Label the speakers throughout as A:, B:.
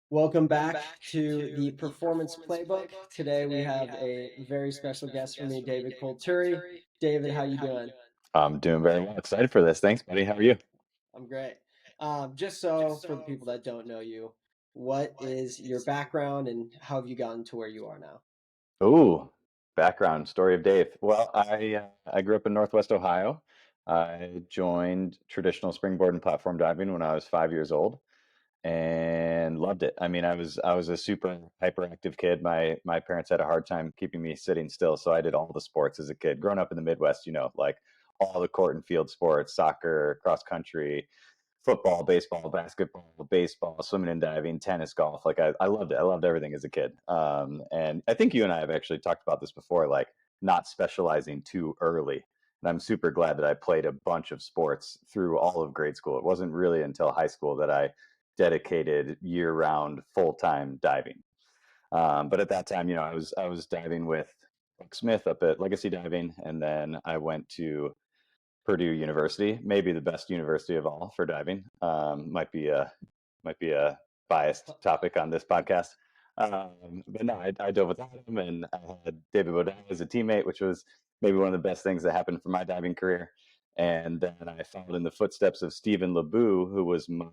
A: Welcome back to the Performance Playbook. Today we have a very special guest for me, David Colturi. David, how you doing?
B: I'm doing very well. Excited for this. Thanks, buddy. How are you?
A: I'm great. Just so for the people that don't know you, what is your background and how have you gotten to where you are now?
B: Ooh, background story of Dave. Well, I grew up in Northwest Ohio. I joined traditional springboard and platform diving when I was 5 years old and loved it. I mean, I was a super hyperactive kid. My parents had a hard time keeping me sitting still, so I did all the sports as a kid. Growing up in the Midwest, like all the court and field sports, soccer, cross country, football, baseball, basketball, baseball, swimming and diving, tennis, golf. Like I loved it. I loved everything as a kid. And I think you and I have actually talked about this before, like not specializing too early. And I'm super glad that I played a bunch of sports through all of grade school. It wasn't really until high school that I dedicated year-round full-time diving. But at that time, I was diving with Buck Smith up at Legacy Diving, and then I went to Purdue University, maybe the best university of all for diving. Might be a biased topic on this podcast. But no, I dove with Adam, and I had David Bodine as a teammate, which was maybe one of the best things that happened for my diving career. And then I followed in the footsteps of Stephen LeBou, who was my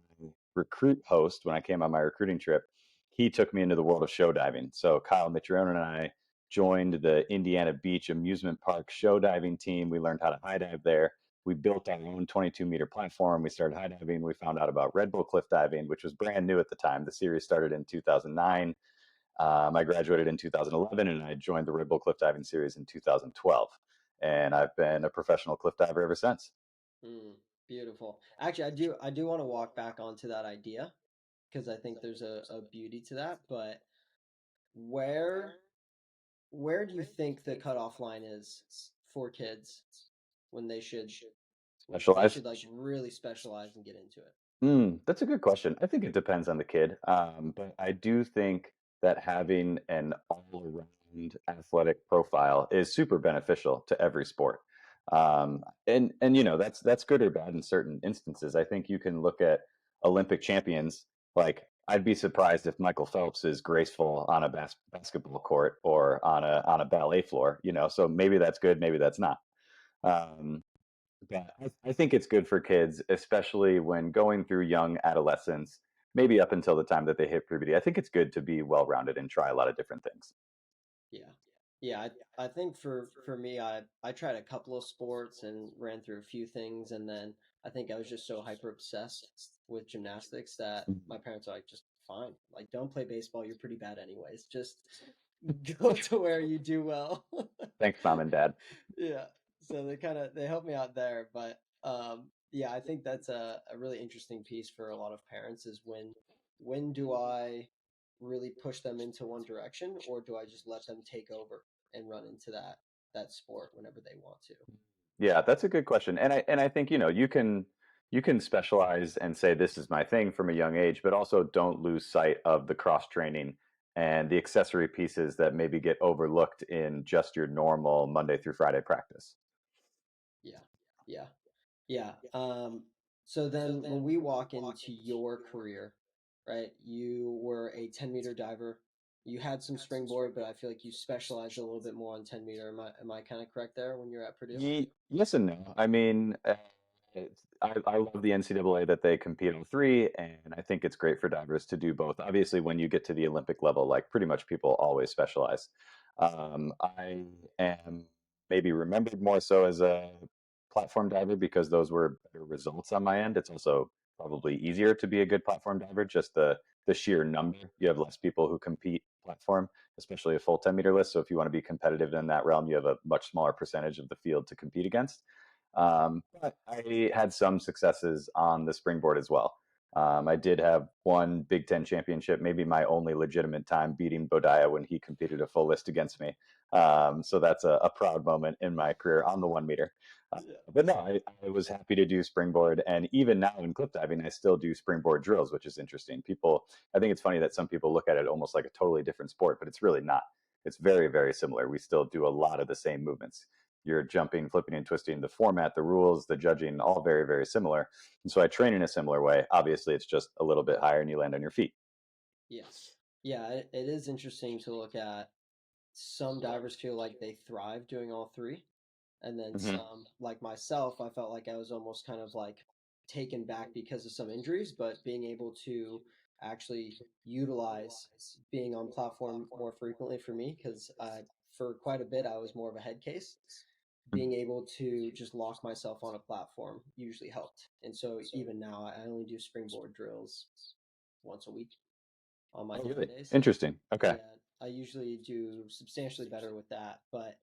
B: recruit host when I came on my recruiting trip. He took me into the world of show diving. So Kyle Mitrione and I joined the Indiana Beach Amusement Park show diving team. We learned how to high dive there. We built our own 22-meter platform. We started high diving. We found out about Red Bull cliff diving, which was brand new at the time. The series started in 2009. I graduated in 2011, and I joined the Red Bull cliff diving series in 2012. And I've been a professional cliff diver ever since.
A: Mm, beautiful. Actually, I do want to walk back onto that idea because I think there's a beauty to that. But where where do you think the cutoff line is for kids when they should
B: Specialized.
A: like really specialize and get into it?
B: That's a good question. I think it depends on the kid, but I do think that having an all-around athletic profile is super beneficial to every sport. And that's good or bad in certain instances. I think you can look at Olympic champions. Like I'd be surprised if Michael Phelps is graceful on a basketball court or on a ballet floor. So maybe that's good, maybe that's not. Um, but I think it's good for kids, especially when going through young adolescence, maybe up until the time that they hit puberty. I think it's good to be well-rounded and try a lot of different things.
A: Yeah. Yeah, I think for me I tried a couple of sports and ran through a few things and then I think I was just so hyper obsessed with gymnastics that my parents are like just fine. Like don't play baseball, you're pretty bad anyways. Just go to where you do well.
B: Thanks, mom and dad.
A: Yeah. So they helped me out there, but yeah, I think that's a really interesting piece for a lot of parents is when do I really push them into one direction or do I just let them take over and run into that sport whenever they want to?
B: Yeah, that's a good question. And I think, you can specialize and say this is my thing from a young age, but also don't lose sight of the cross training and the accessory pieces that maybe get overlooked in just your normal Monday through Friday practice.
A: Yeah. Yeah. Yeah. So then when we walk into your career, right, you were a 10-meter diver. You had some springboard, but I feel like you specialized a little bit more on 10-meter. Am I kind of correct there when you're at Purdue?
B: Yes and no. I mean, I love the NCAA that they compete on three, and I think it's great for divers to do both. Obviously, when you get to the Olympic level, like pretty much people always specialize. I am maybe remembered more so as a platform diver because those were better results on my end. It's also probably easier to be a good platform diver, just the sheer number. You have less people who compete platform, especially a full 10-meter list. So if you want to be competitive in that realm, you have a much smaller percentage of the field to compete against. But I had some successes on the springboard as well. I did have one Big Ten championship, maybe my only legitimate time beating Bodaya when he competed a full list against me. So that's a proud moment in my career on the 1 meter.
A: Yeah.
B: But no, I was happy to do springboard. And even now in cliff diving, I still do springboard drills, which is interesting. I think it's funny that some people look at it almost like a totally different sport, but it's really not. It's very, very similar. We still do a lot of the same movements. You're jumping, flipping, and twisting. The format, the rules, the judging, all very, very similar. And so I train in a similar way. Obviously, it's just a little bit higher and you land on your feet.
A: Yeah. Yeah, it is interesting to look at. Some divers feel like they thrive doing all three, and then
B: Hmm.
A: some, like myself, I felt like I was almost kind of like taken back because of some injuries, but being able to actually utilize being on platform more frequently for me, because for quite a bit I was more of a head case. Being able to just lock myself on a platform usually helped, and so even now I only do springboard drills once a week on my
B: Oh,
A: different
B: really?
A: days.
B: Interesting. Okay.
A: Yeah, I usually do substantially better with that, but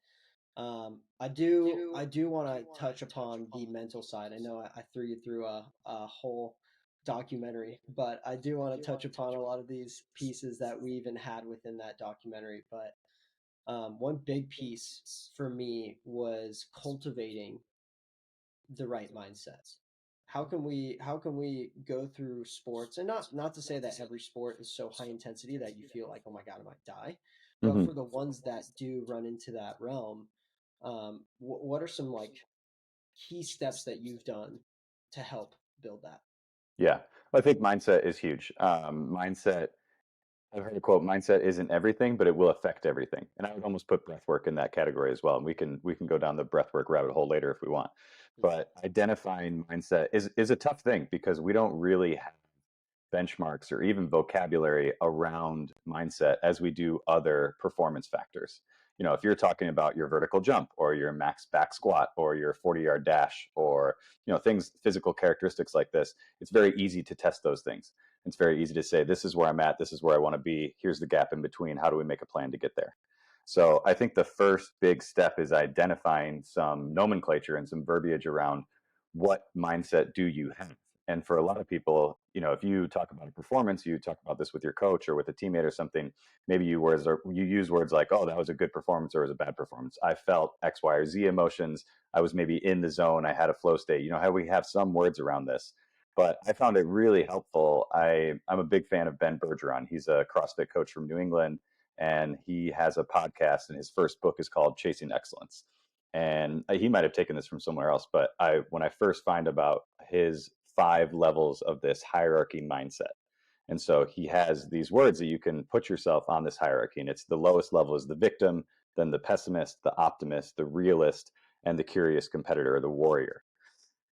A: I do want to touch upon the mental side. I know I threw you through a whole documentary, but I do want to touch upon a lot of these pieces that we even had within that documentary. But one big piece for me was cultivating the right mindset. How can we go through sports, and not to say that every sport is so high intensity that you feel like, oh my god, I might die, but
B: Hmm.
A: for the ones that do run into that realm, what are some like key steps that you've done to help build that?
B: Yeah. Well, I think mindset is huge. Mindset, I've heard a quote, mindset isn't everything, but it will affect everything. And I would almost put breath work in that category as well. And we can go down the breath work rabbit hole later if we want.
A: Please.
B: But identifying mindset is a tough thing because we don't really have benchmarks or even vocabulary around mindset as we do other performance factors. You know, if you're talking about your vertical jump or your max back squat or your 40-yard dash or, you know, things, physical characteristics like this, it's very easy to test those things. It's very easy to say, this is where I'm at, this is where I want to be, here's the gap in between, how do we make a plan to get there? So I think the first big step is identifying some nomenclature and some verbiage around what mindset do you have. And for a lot of people, you know, if you talk about a performance, you talk about this with your coach or with a teammate or something, maybe you use words like, oh, that was a good performance or it was a bad performance. I felt X, Y, or Z emotions. I was maybe in the zone. I had a flow state. You know, how we have some words around this. But I found it really helpful. I'm a big fan of Ben Bergeron. He's a CrossFit coach from New England, and he has a podcast, and his first book is called Chasing Excellence. And he might have taken this from somewhere else, but when I first find about his 5 levels of this hierarchy mindset, and so he has these words that you can put yourself on this hierarchy, and it's the lowest level is the victim, then the pessimist, the optimist, the realist, and the curious competitor or the warrior.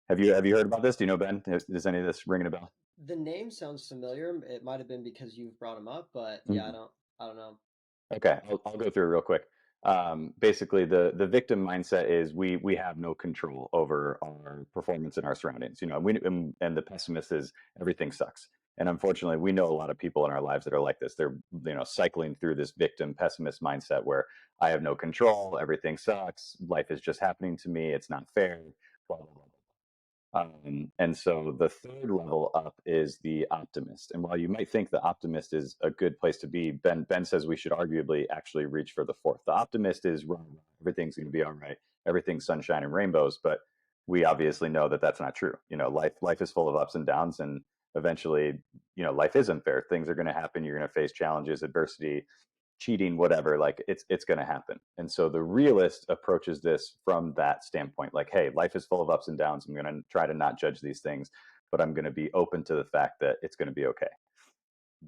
B: Have you heard about this? Do you know, Ben? Is any of this ringing a bell?
A: The name sounds familiar. It might have been because you've brought him up, but yeah, I
B: Mhm.
A: don't I don't know.
B: Okay, I'll go through it real quick. Basically, the victim mindset is we have no control over our performance and our surroundings. You know, and the pessimist is everything sucks. And unfortunately, we know a lot of people in our lives that are like this. They're, you know, cycling through this victim pessimist mindset where I have no control, everything sucks, life is just happening to me, it's not fair, blah blah blah. And so the third level up is the optimist. And while you might think the optimist is a good place to be, Ben says we should arguably actually reach for the fourth. The optimist is rah, rah, everything's going to be all right, everything's sunshine and rainbows. But we obviously know that that's not true. You know, life is full of ups and downs, and eventually, you know, life is unfair. Things are going to happen. You're going to face challenges, adversity, cheating, whatever, like it's going to happen. And so the realist approaches this from that standpoint, like, hey, life is full of ups and downs. I'm going to try to not judge these things, but I'm going to be open to the fact that it's going to be okay.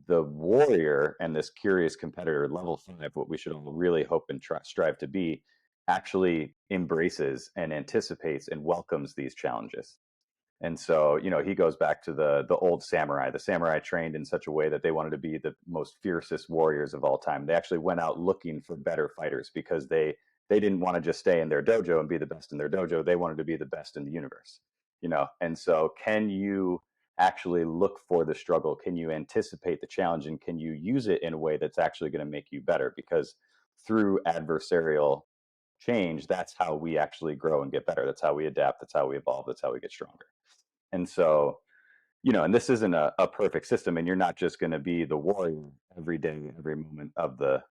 B: The warrior and this curious competitor, level 5, what we should all really hope and strive to be, actually embraces and anticipates and welcomes these challenges. And so, you know, he goes back to the old samurai. The samurai trained in such a way that they wanted to be the most fiercest warriors of all time. They actually went out looking for better fighters because they didn't want to just stay in their dojo and be the best in their dojo. They wanted to be the best in the universe. You know, and so can you actually look for the struggle? Can you anticipate the challenge, and can you use it in a way that's actually going to make you better? Because through adversarial change, that's how we actually grow and get better. That's how we adapt. That's how we evolve. That's how we get stronger. And so, you know, and this isn't a perfect system, and you're not just going to be the warrior every day, every moment of the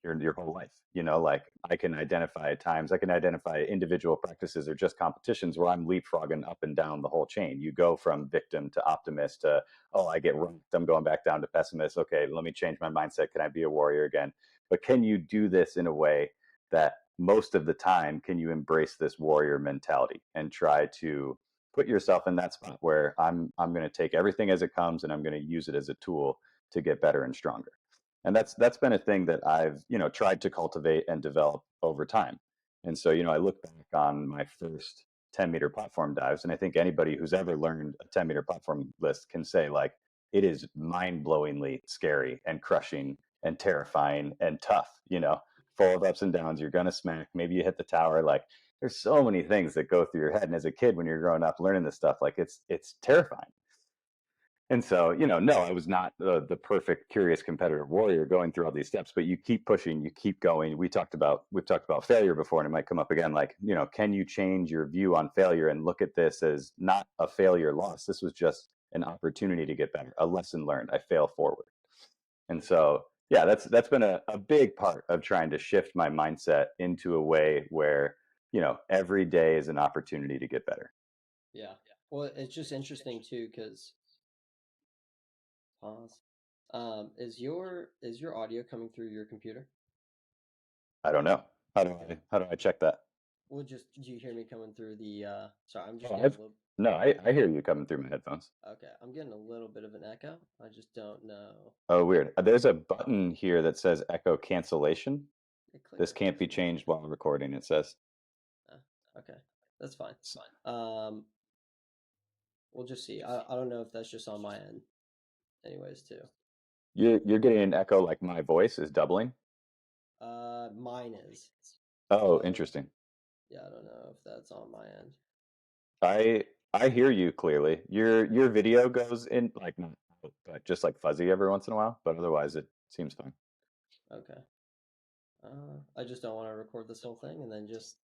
B: your whole life. You know, like I can identify times, I can identify individual practices or just competitions where I'm leapfrogging up and down the whole chain. You go from victim to optimist to, oh, I get rocked, I'm going back down to pessimist. Okay, let me change my mindset. Can I be a warrior again? But can you do this in a way that most of the time can you embrace this warrior mentality and try to put yourself in that spot where I'm going to take everything as it comes and I'm going to use it as a tool to get better and stronger. And that's been a thing that I've, tried to cultivate and develop over time. And so, I look back on my first 10-meter platform dives, and I think anybody who's ever learned a 10-meter platform list can say, like, it is mind-blowingly scary and crushing and terrifying and tough, full of ups and downs. You're gonna smack, maybe you hit the tower. Like, there's so many things that go through your head. And as a kid, when you're growing up learning this stuff, like, it's terrifying. And so, no, I was not the perfect, curious competitive warrior going through all these steps, but you keep pushing, you keep going. We've talked about failure before, and it might come up again. Like, can you change your view on failure and look at this as not a failure loss? This was just an opportunity to get better, a lesson learned. I fail forward. And so, yeah, that's been a big part of trying to shift my mindset into a way where, every day is an opportunity to get better.
A: Yeah. Well, it's just interesting too, because pause. Is your audio coming through your computer?
B: I don't know. How do I check that?
A: Well, just do you hear me coming through the? Sorry, I'm just
B: Oh,
A: getting a little.
B: no, I hear you coming through my headphones.
A: Okay, I'm getting a little bit of an echo. I just don't know.
B: Oh, weird. There's a button here that says echo cancellation.
A: Click
B: This
A: the
B: can't be
A: cancellation.
B: changed while recording, it says.
A: Okay, that's fine. We'll just see. I don't know if that's just on my end, anyways, too.
B: You're getting an echo like my voice is doubling.
A: Mine is.
B: Oh,
A: So
B: interesting.
A: yeah, I don't know if that's on my end.
B: I hear you clearly. Your video goes in like not out, but just like fuzzy every once in a while, but otherwise it seems fine.
A: Okay. I just don't want to record this whole thing and then just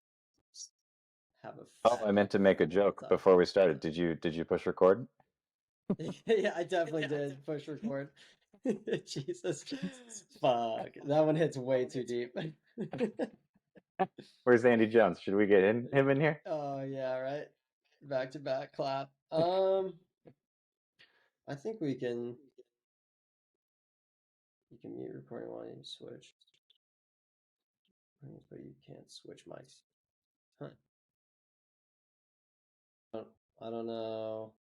A: have a
B: Oh,
A: fat
B: I meant to make a
A: the whole
B: joke
A: time.
B: before we started. Did you push record?
A: Yeah, I definitely did push record. Jesus. Fuck. That one hits way too deep.
B: Where's Andy Jones? Should we get him in here?
A: Oh yeah, right. Back to back clap. I think you can mute recording while you switch. But you can't switch mics. Huh. I don't know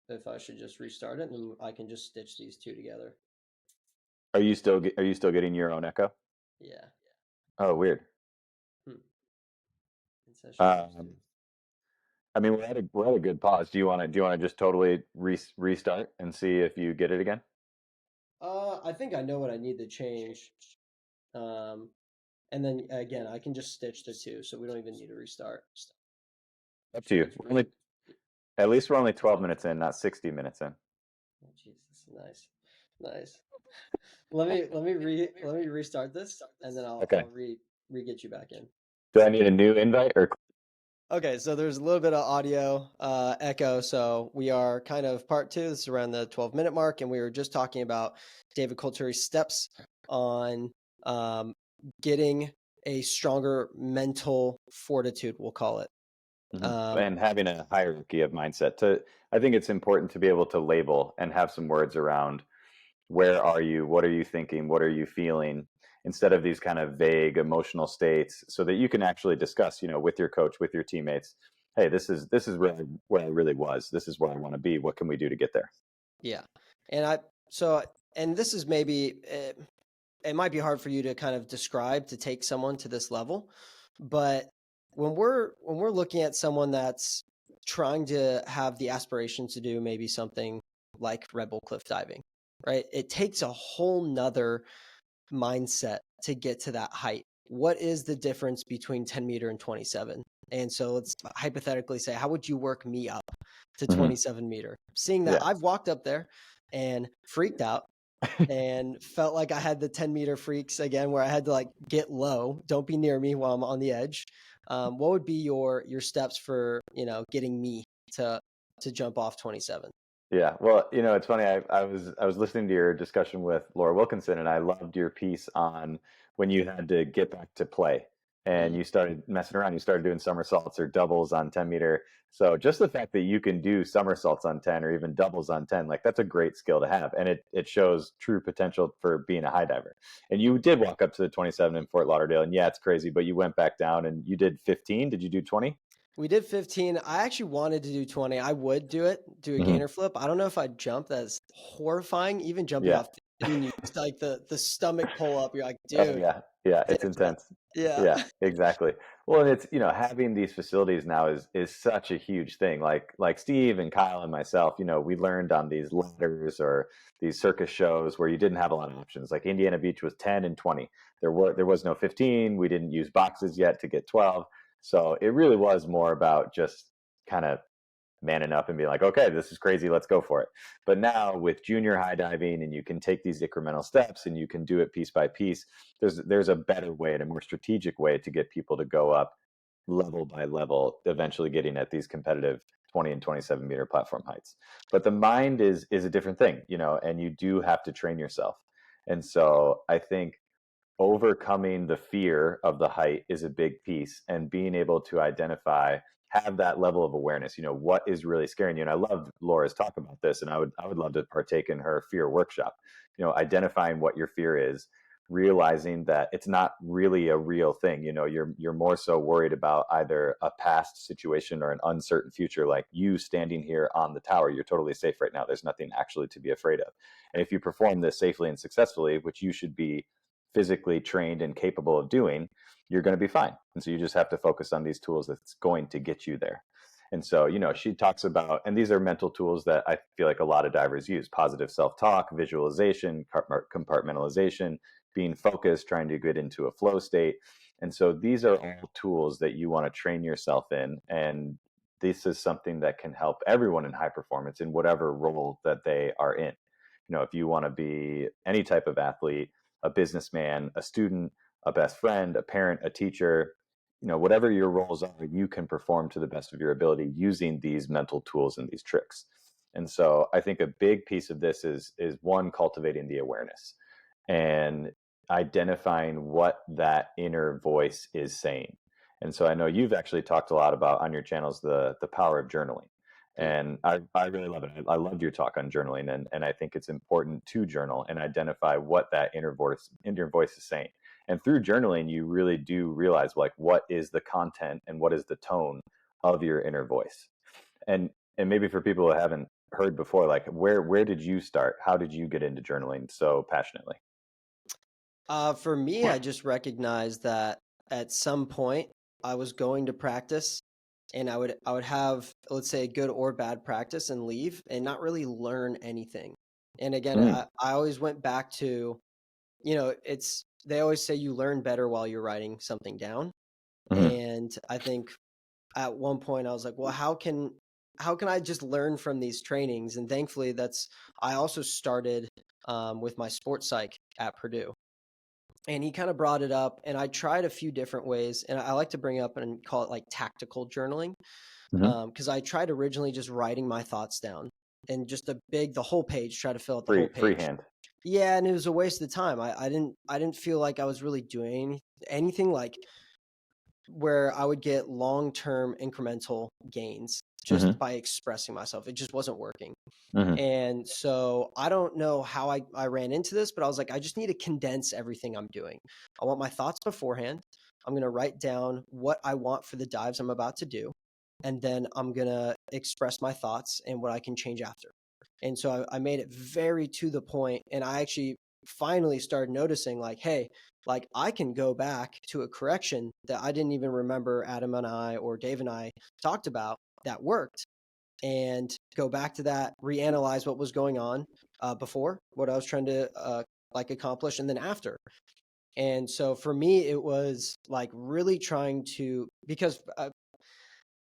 A: if I should just restart it and then I can just stitch these two together.
B: Are you still getting your own echo?
A: Yeah.
B: Oh, weird.
A: Hmm. In session moves
B: Um,
A: too.
B: I mean, we're at a good pause. Do you want to just totally restart and see if you get it again?
A: I think I know what I need to change. Um, and then again, I can just stitch the two, so we don't even need to restart.
B: Up to
A: Should I
B: you.
A: just re?
B: At least we're only 12 minutes in, not 60 minutes in.
A: Oh, Jesus, nice. Let me restart this, and then
B: Okay.
A: I'll re get you back in.
B: Do I need a new invite or?
A: Okay, so there's a little bit of audio echo. So we are kind of part two. This is around the 12-minute mark, and we were just talking about David Colturi's steps on getting a stronger mental fortitude, we'll call it.
B: And having a hierarchy of mindset. I think it's important to be able to label and have some words around where are you, what are you thinking, what are you feeling, instead of these kind of vague emotional states, so that you can actually discuss, with your coach, with your teammates. Hey, this is where I really was. This is where I want to be. What can we do to get there?
A: Yeah, and and this is maybe it might be hard for you to kind of describe to take someone to this level, but when we're looking at someone that's trying to have the aspiration to do maybe something like Red Bull cliff diving, right? It takes a whole nother mindset to get to that height. What is the difference between 10 meter and 27? And so let's hypothetically say, how would you work me up to
B: Mm-hmm.
A: 27 meter? Seeing that
B: Yeah.
A: I've walked up there and freaked out and felt like I had the 10-meter freaks again, where I had to like get low, don't be near me while I'm on the edge. What would be your steps for, getting me to jump off 27?
B: Yeah, well, it's funny. I was listening to your discussion with Laura Wilkinson, and I loved your piece on when you had to get back to play, and
A: Mm,
B: you started messing around. You started doing somersaults or doubles on 10-meter. So just the fact that you can do somersaults on 10 or even doubles on 10, like, that's a great skill to have, and it shows true potential for being a high diver. And you did walk up to the 27 in Fort Lauderdale, and yeah, it's crazy, but you went back down and you did 15. Did you do 20?
A: We did 15. I actually wanted to do 20. I would do it, do a
B: Hmm.
A: gainer flip. I don't know if I'd jump. That's horrifying. Even jumping
B: Yeah.
A: off 15, you just like the stomach pull up. You're like,
B: Oh
A: dude,
B: yeah, yeah, it's
A: different.
B: intense.
A: Yeah.
B: Yeah, exactly. Well, and it's, having these facilities now is such a huge thing. Like Steve and Kyle and myself, we learned on these ladders or these circus shows where you didn't have a lot of options. Like Indiana Beach was 10 and 20. There was no 15. We didn't use boxes yet to get 12. So it really was more about just kind of manning up and be like, okay, this is crazy, let's go for it. But now with junior high diving, and you can take these incremental steps and you can do it piece by piece, there's a better way and a more strategic way to get people to go up level by level, eventually getting at these competitive 20 and 27-meter platform heights. But the mind is a different thing, and you do have to train yourself. And so I think overcoming the fear of the height is a big piece, and being able to have that level of awareness, what is really scaring you. And I love Laura's talk about this, and I would love to partake in her fear workshop, identifying what your fear is, realizing that it's not really a real thing. You're more so worried about either a past situation or an uncertain future. Like you standing here on the tower, you're totally safe right now, there's nothing actually to be afraid of. And if you perform this safely and successfully, which you should be physically trained and capable of doing, you're going to be fine. And so you just have to focus on these tools that's going to get you there. And so, she talks about, and these are mental tools that I feel like a lot of divers use: positive self-talk, visualization, compartmentalization, being focused, trying to get into a flow state. And so these are all tools that you want to train yourself in. And this is something that can help everyone in high performance in whatever role that they are in. If you want to be any type of athlete, a businessman, a student, a best friend, a parent, a teacher, whatever your roles are, you can perform to the best of your ability using these mental tools and these tricks. And so I think a big piece of this is one, cultivating the awareness and identifying what that inner voice is saying. And so I know you've actually talked a lot about on your channels the power of journaling.
A: Mm.
B: And I really love it. I loved your talk on journaling, and I think it's important to journal and identify what that inner voice is saying. And through journaling, you really do realize, like, what is the content and what is the tone of your inner voice. And maybe for people who haven't heard before, like, where did you start? How did you get into journaling so passionately?
A: For me, I just recognized that at some point I was going to practice, and I would have, let's say, a good or bad practice and leave and not really learn anything. And again,
B: Mm,
A: I always went back to, it's they always say you learn better while you're writing something down.
B: mhm,
A: And I think at one point I was like, well, how can I just learn from these trainings? And thankfully I also started with my sports psych at Purdue. And he kind of brought it up, and I tried a few different ways, and I like to bring up and call it like tactical journaling,
B: mhm.
A: because I tried originally just writing my thoughts down and just the whole page, try to fill out the whole page.
B: Freehand.
A: Yeah, and it was a waste of time. I didn't feel like I was really doing anything like where I would get long-term incremental gains just
B: Mhm,
A: by expressing myself. It just wasn't working.
B: mhm,
A: And so I don't know how I ran into this, but I was like, I just need to condense everything I'm doing. I want my thoughts beforehand. I'm going to write down what I want for the dives I'm about to do. And then I'm going to express my thoughts and what I can change after. And so I made it very to the point, and I actually finally started noticing, like, hey, like I can go back to a correction that I didn't even remember Adam and I or Dave and I talked about that worked, and go back to that, reanalyze what was going on before, what I was trying to like accomplish, and then after. And so for me, it was like really trying to, because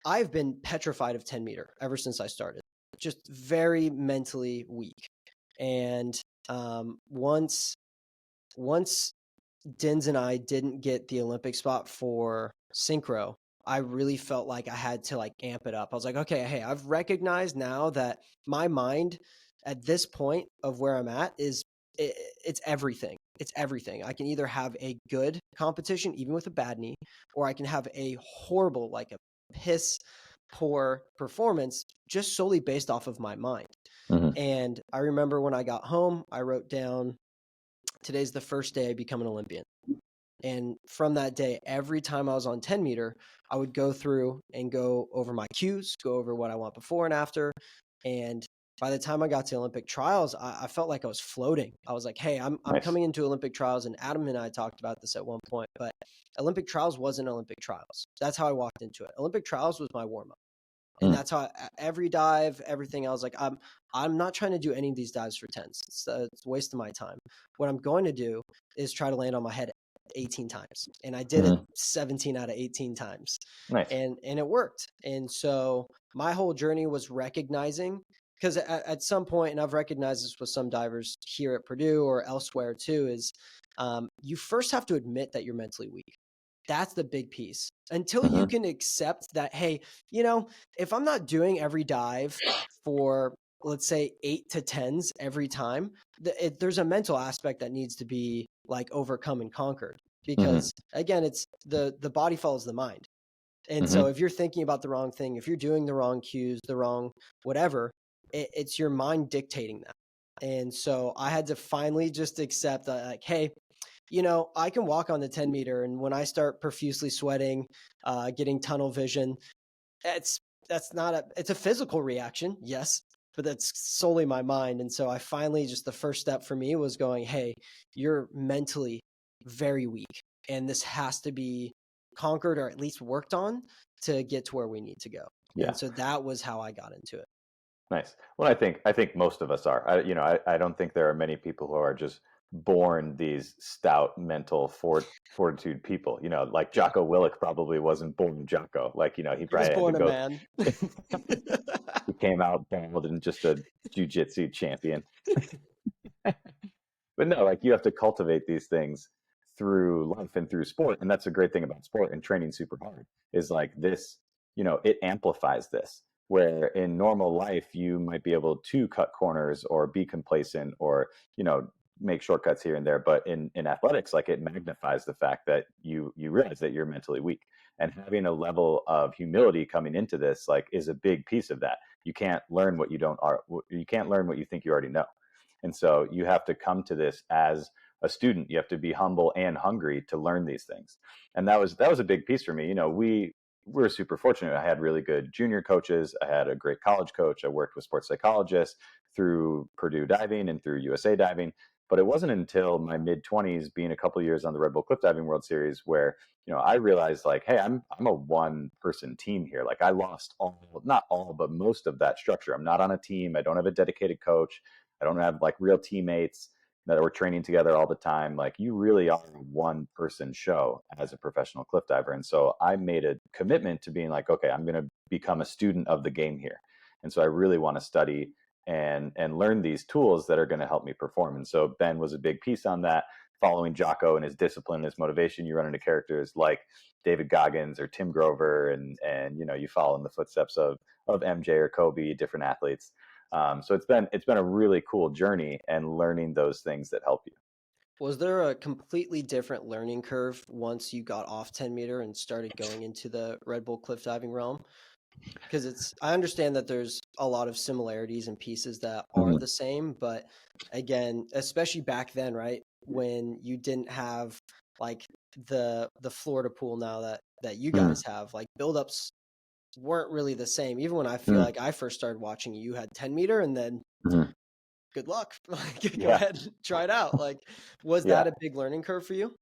A: I've been petrified of 10-meter ever since I started, just very mentally weak. And once Dins and I didn't get the Olympic spot for synchro, I really felt like I had to like amp it up. I was like, okay, hey, I've recognized now that my mind at this point of where I'm at it's everything. It's everything. I can either have a good competition, even with a bad knee, or I can have a horrible, like a piss poor performance just solely based off of my mind.
B: mhm.
A: And I remember when I got home, I wrote down, today's the first day I become an Olympian. And from that day, every time I was on 10 meter, I would go through and go over my cues, go over what I want before and after. And by the time I got to Olympic trials, I felt like I was floating. I was like, hey, I'm
B: Nice.
A: coming into Olympic trials, and Adam and I talked about this at one point, but Olympic trials wasn't Olympic trials. That's how I walked into it. Olympic trials was my warm up. And
B: Mm,
A: that's how every dive, everything, I was like, I'm not trying to do any of these dives for tens. It's a waste of my time. What I'm going to do is try to land on my head 18 times. And I did it
B: mm,
A: 17 out of 18 times.
B: nice.
A: And it worked. And so my whole journey was recognizing, because at some point, and I've recognized this with some divers here at Purdue or elsewhere too, is you first have to admit that you're mentally weak. That's the big piece. Until you
B: Hmm.
A: can accept that, hey, you know, if I'm not doing every dive for, let's say, 8 to 10s every time, there's a mental aspect that needs to be like overcome and conquered.
B: Hmm.
A: Because again, it's the body follows the mind. And so
B: Hmm.
A: if you're thinking about the wrong thing, if you're doing the wrong cues, the wrong whatever, it's your mind dictating that. And so I had to finally just accept that, like, hey, I can walk on the 10 meter, and when I start profusely sweating, getting tunnel vision, it's it's a physical reaction, yes, but that's solely my mind. And so I finally, just the first step for me was going, hey, you're mentally very weak, and this has to be conquered or at least worked on to get to where we need to go. And
B: Yeah.
A: so that was how I got into it.
B: Nice. Well, I think most of us are. I don't think there are many people who are just born these stout mental fortitude people. Like
A: Yeah.
B: Jocko Willick probably wasn't born Jocko. Like, he
A: He was
B: probably had to
A: born a
B: go.
A: man.
B: He came out bald and just a jujitsu champion. But no, like, you have to cultivate these things through life and through sport. And that's a great thing about sport and training super hard is like this, it amplifies this. Where in normal life, you might be able to cut corners or be complacent or, make shortcuts here and there. But in athletics, like, it magnifies the fact that you realize that you're mentally weak. And having a level of humility coming into this, like, is a big piece of that. You can't learn what you can't learn what you think you already know. And so you have to come to this as a student. You have to be humble and hungry to learn these things. And that was a big piece for me. We were super fortunate. I had really good junior coaches. I had a great college coach. I worked with sports psychologists through Purdue diving and through USA diving. But it wasn't until my mid 20s, being a couple of years on the Red Bull Cliff Diving World Series, where I realized, like, hey, I'm a one person team here. Like, I lost not all, but most of that structure. I'm not on a team. I don't have a dedicated coach. I don't have like real teammates that are training together all the time. Like, you really are a one person show as a professional cliff diver. And so I made a commitment to being like, okay, I'm going to become a student of the game here. And so I really want to study and learn these tools that are going to help me perform. And so Ben was a big piece on that. Following Jocko and his discipline, his motivation, you run into characters like David Goggins or Tim Grover, and you follow in the footsteps of MJ or Kobe, different athletes. So it's been a really cool journey and learning those things that help you.
A: Was there a completely different learning curve once you got off 10 meter and started going into the Red Bull cliff diving realm? Because I understand that there's a lot of similarities and pieces that are
B: Mhm.
A: the same, but again, especially back then, right? When you didn't have like the Florida pool now that you
B: Mhm.
A: guys have, like buildups weren't really the same. Even when I feel
B: Mhm.
A: like I first started watching you had 10 meter and then
B: Mhm.
A: good luck. Like, go
B: Yeah,
A: ahead, try it out. Like, was
B: yeah.
A: that a big learning curve for you?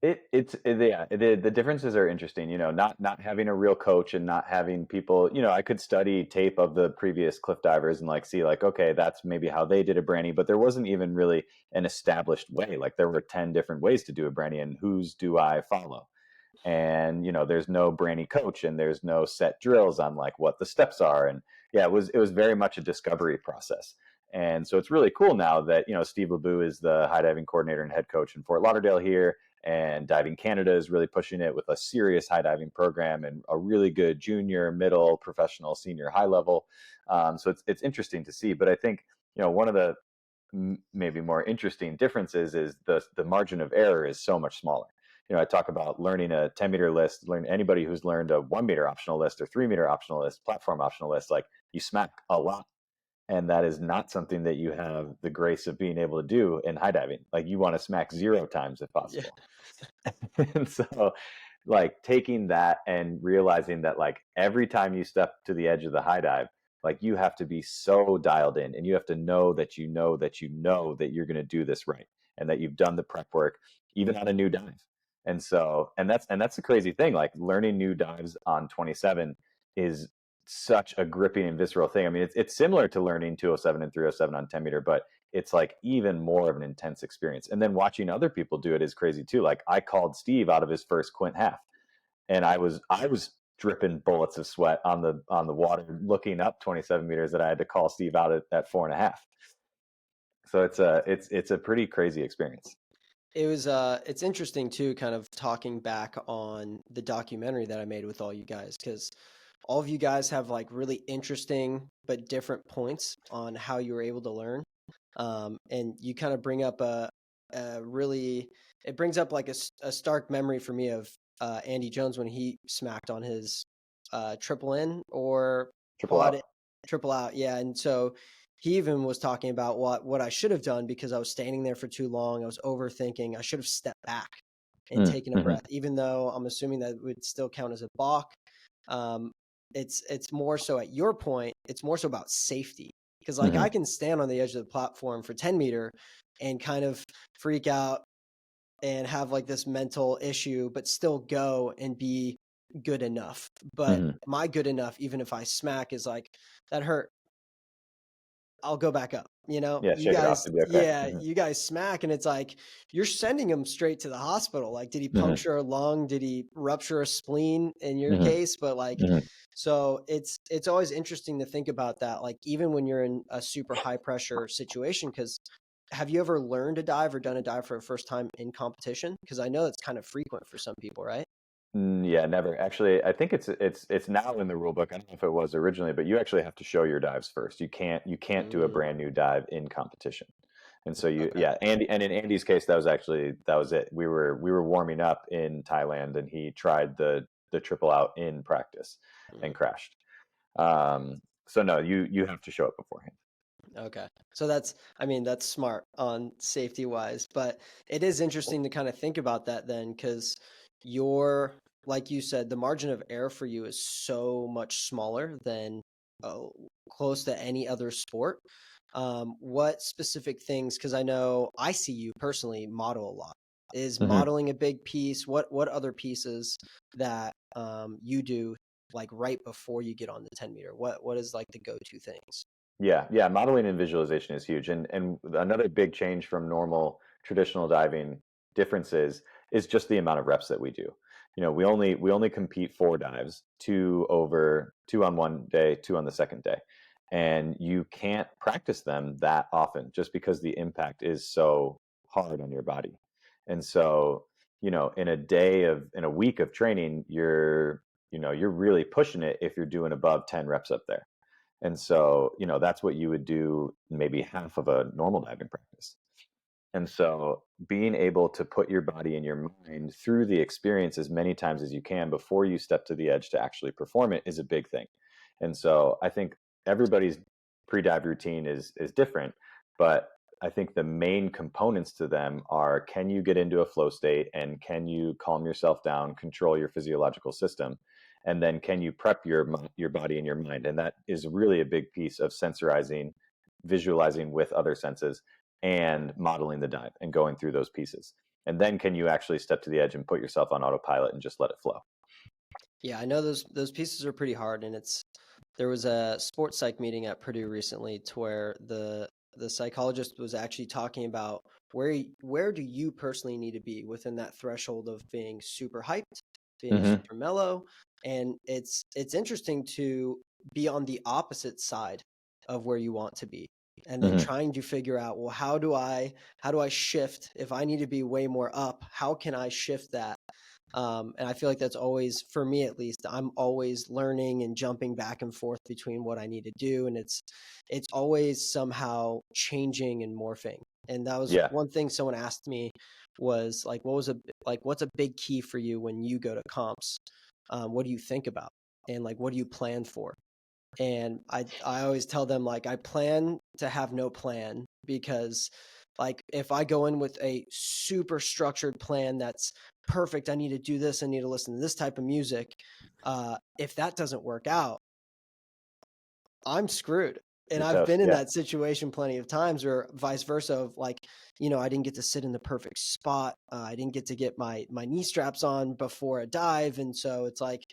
B: Yeah, the differences are interesting. Not having a real coach and not having people. I could study tape of the previous cliff divers and like see like, okay, that's maybe how they did a branny, but there wasn't even really an established way. Like, there were 10 different ways to do a branny, and whose do I follow? And there's no branny coach and there's no set drills on like what the steps are. And yeah, it was very much a discovery process. And so it's really cool now that Steve LeBou is the high diving coordinator and head coach in Fort Lauderdale here, and Diving Canada is really pushing it with a serious high diving program and a really good junior, middle, professional, senior, high level. So it's interesting to see. But I think one of the maybe more interesting differences is the margin of error is so much smaller. I talk about learning a 10-meter list. Learn Anybody who's learned a 1 meter optional list or 3 meter optional list, platform optional list, like, you smack a lot. And that is not something that you have the grace of being able to do in high diving. Like you want to smack 0 times if
A: Yeah.
B: possible. And so like taking that and realizing that like every time you step to the edge of the high dive, like you have to be so dialed in and you have to know that you know that you know that you're going to do this right and that you've done the prep work even on a new dive. And so and that's the crazy thing, like learning new dives on 27 is such a gripping and visceral thing. I mean, it's similar to learning 207 and 307 on 10 meter, but it's like even more of an intense experience. And then watching other people do it is crazy too. Like I called Steve out of his first quint half, and I was dripping bullets of sweat on the water looking up 27 meters that I had to call Steve out at 4.5. So it's a pretty crazy experience.
A: It was it's interesting too, kind of talking back on the documentary that I made with all you guys, because all of you guys have like really interesting but different points on how you were able to learn. And you kind of bring up a really, it brings up like a stark memory for me of Andy Jones when he smacked on his triple in or
B: Triple
A: quad
B: out.
A: triple out. Yeah. And so he even was talking about what I should have done because I was standing there for too long. I was overthinking. I should have stepped back and taken a
B: Mm-hmm.
A: breath, even though I'm assuming that would still count as a balk. Um, it's more so at your point, it's more so about safety. Because like
B: Mm-hmm.
A: I can stand on the edge of the platform for 10 meter and kind of freak out and have like this mental issue, but still go and be good enough. But
B: Mm-hmm.
A: my good enough, even if I smack, is like that hurt. I'll go back up. You know,
B: Yeah,
A: you
B: shake it off
A: guys,
B: to be okay.
A: yeah,
B: Mm-hmm.
A: you guys smack, and it's like you're sending him straight to the hospital. Like, did he
B: Mm-hmm.
A: puncture a lung? Did he rupture a spleen in your
B: Mm-hmm.
A: case? But like,
B: Mm-hmm.
A: so it's always interesting to think about that. Like, even when you're in a super high pressure situation, because have you ever learned a dive or done a dive for the first time in competition? Because I know that's kind of frequent for some people, right?
B: Yeah, never. Actually, I think it's now in the rule book. I don't know if it was originally, but you actually have to show your dives first. You can't do a
A: Mm,
B: brand new dive in competition. And so
A: okay.
B: yeah, and in Andy's case, that was it. We were warming up in Thailand, and he tried the triple out in practice and
A: Mm.
B: crashed. So no, you have to show up beforehand.
A: Okay. So that's, I mean, that's smart on safety wise, but it is interesting to kind of think about that then, because you're, like you said, the margin of error for you is so much smaller than oh, close to any other sport. What specific things, because I know I see you personally model a lot. Is
B: Mhm.
A: modeling a big piece? What other pieces that you do like right before you get on the 10 meter? What is like the go-to things?
B: Yeah, yeah, modeling and visualization is huge. And another big change from normal traditional diving differences is just the amount of reps that we do. We only compete 4 dives, two on one day, two on the second day. And you can't practice them that often just because the impact is so hard on your body. And so, in a week of training, you're really pushing it if you're doing above 10 reps up there. And so, that's what you would do maybe half of a normal diving practice. And so, being able to put your body and your mind through the experience as many times as you can before you step to the edge to actually perform it is a big thing. And so, I think everybody's pre-dive routine is different, but I think the main components to them are, can you get into a flow state and can you calm yourself down, control your physiological system, and then can you prep your body and your mind? And that is really a big piece of sensorizing, visualizing with other senses, and modeling the dive and going through those pieces. And then can you actually step to the edge and put yourself on autopilot and just let it flow?
A: Yeah, I know those pieces are pretty hard, and it's there was a sports psych meeting at Purdue recently to where the psychologist was actually talking about where do you personally need to be within that threshold of being super hyped, being
B: Mm-hmm.
A: super mellow, and it's interesting to be on the opposite side of where you want to be. And then
B: Mm-hmm.
A: trying to figure out, well, how do I shift if I need to be way more up? How can I shift that? And I feel like that's always, for me at least, I'm always learning and jumping back and forth between what I need to do, and it's always somehow changing and morphing. And that was
B: Yeah.
A: one thing someone asked me was like, what's a big key for you when you go to comps? What do you think about, and like what do you plan for? And I always tell them, like, I plan to have no plan, because like if I go in with a super structured plan that's perfect, I need to do this, I need to listen to this type of music. If that doesn't work out, I'm screwed. And
B: You're
A: I've been
B: toast.
A: in
B: Yeah.
A: that situation plenty of times, or vice versa, of like, I didn't get to sit in the perfect spot. I didn't get my knee straps on before a dive. And so it's like,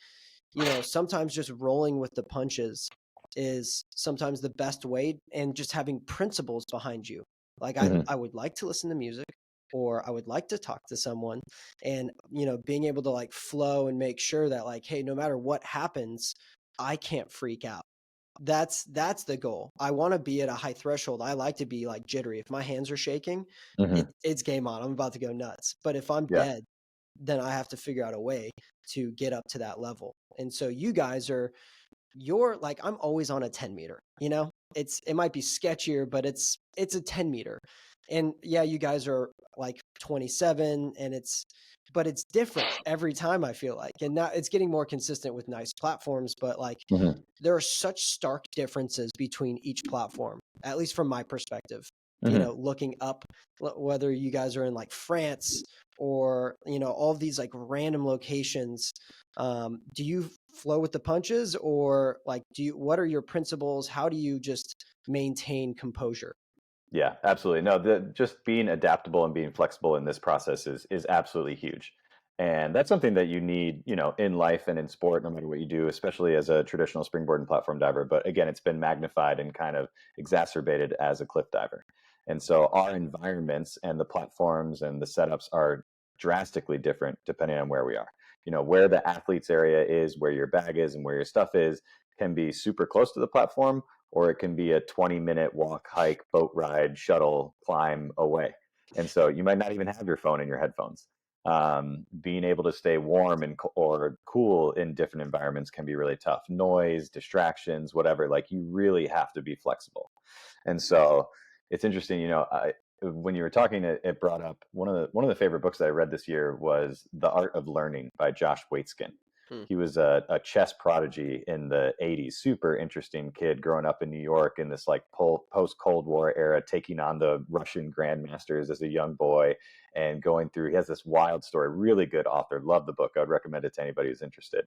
A: sometimes just rolling with the punches is sometimes the best way, and just having principles behind you. Like
B: Hmm.
A: I would like to listen to music, or I would like to talk to someone, and, being able to like flow and make sure that, like, hey, no matter what happens, I can't freak out. That's the goal. I want to be at a high threshold. I like to be like jittery. If my hands are shaking,
B: Hmm.
A: it's game on. I'm about to go nuts. But if I'm
B: Yeah.
A: dead, then I have to figure out a way to get up to that level. And so you guys you're like, I'm always on a 10 meter, it might be sketchier, but it's a 10 meter. And yeah, you guys are like 27, and but it's different every time, I feel like. And now it's getting more consistent with nice platforms, but like,
B: Hmm.
A: there are such stark differences between each platform, at least from my perspective.
B: Hmm.
A: Looking up, whether you guys are in like France, or all these like random locations. Do you flow with the punches, or like, what are your principles? How do you just maintain composure?
B: Yeah, absolutely. No, just being adaptable and being flexible in this process is absolutely huge. And that's something that you need, in life and in sport, no matter what you do, especially as a traditional springboard and platform diver. But again, it's been magnified and kind of exacerbated as a cliff diver. And so our environments and the platforms and the setups are drastically different depending on where we are. Where the athletes area is, where your bag is, and where your stuff is can be super close to the platform, or it can be a 20-minute walk, hike, boat ride, shuttle, climb away. And so you might not even have your phone in your headphones. Being able to stay warm or cool in different environments can be really tough. Noise, distractions, whatever. Like, you really have to be flexible. And so it's interesting. When you were talking, it brought up one of the favorite books that I read this year was The Art of Learning by Josh Waitzkin.
A: Hmm.
B: He was a chess prodigy in the 80s, super interesting kid growing up in New York in this like post Cold War era, taking on the Russian grandmasters as a young boy and going through. He has this wild story, really good author. Love the book. I would recommend it to anybody who's interested.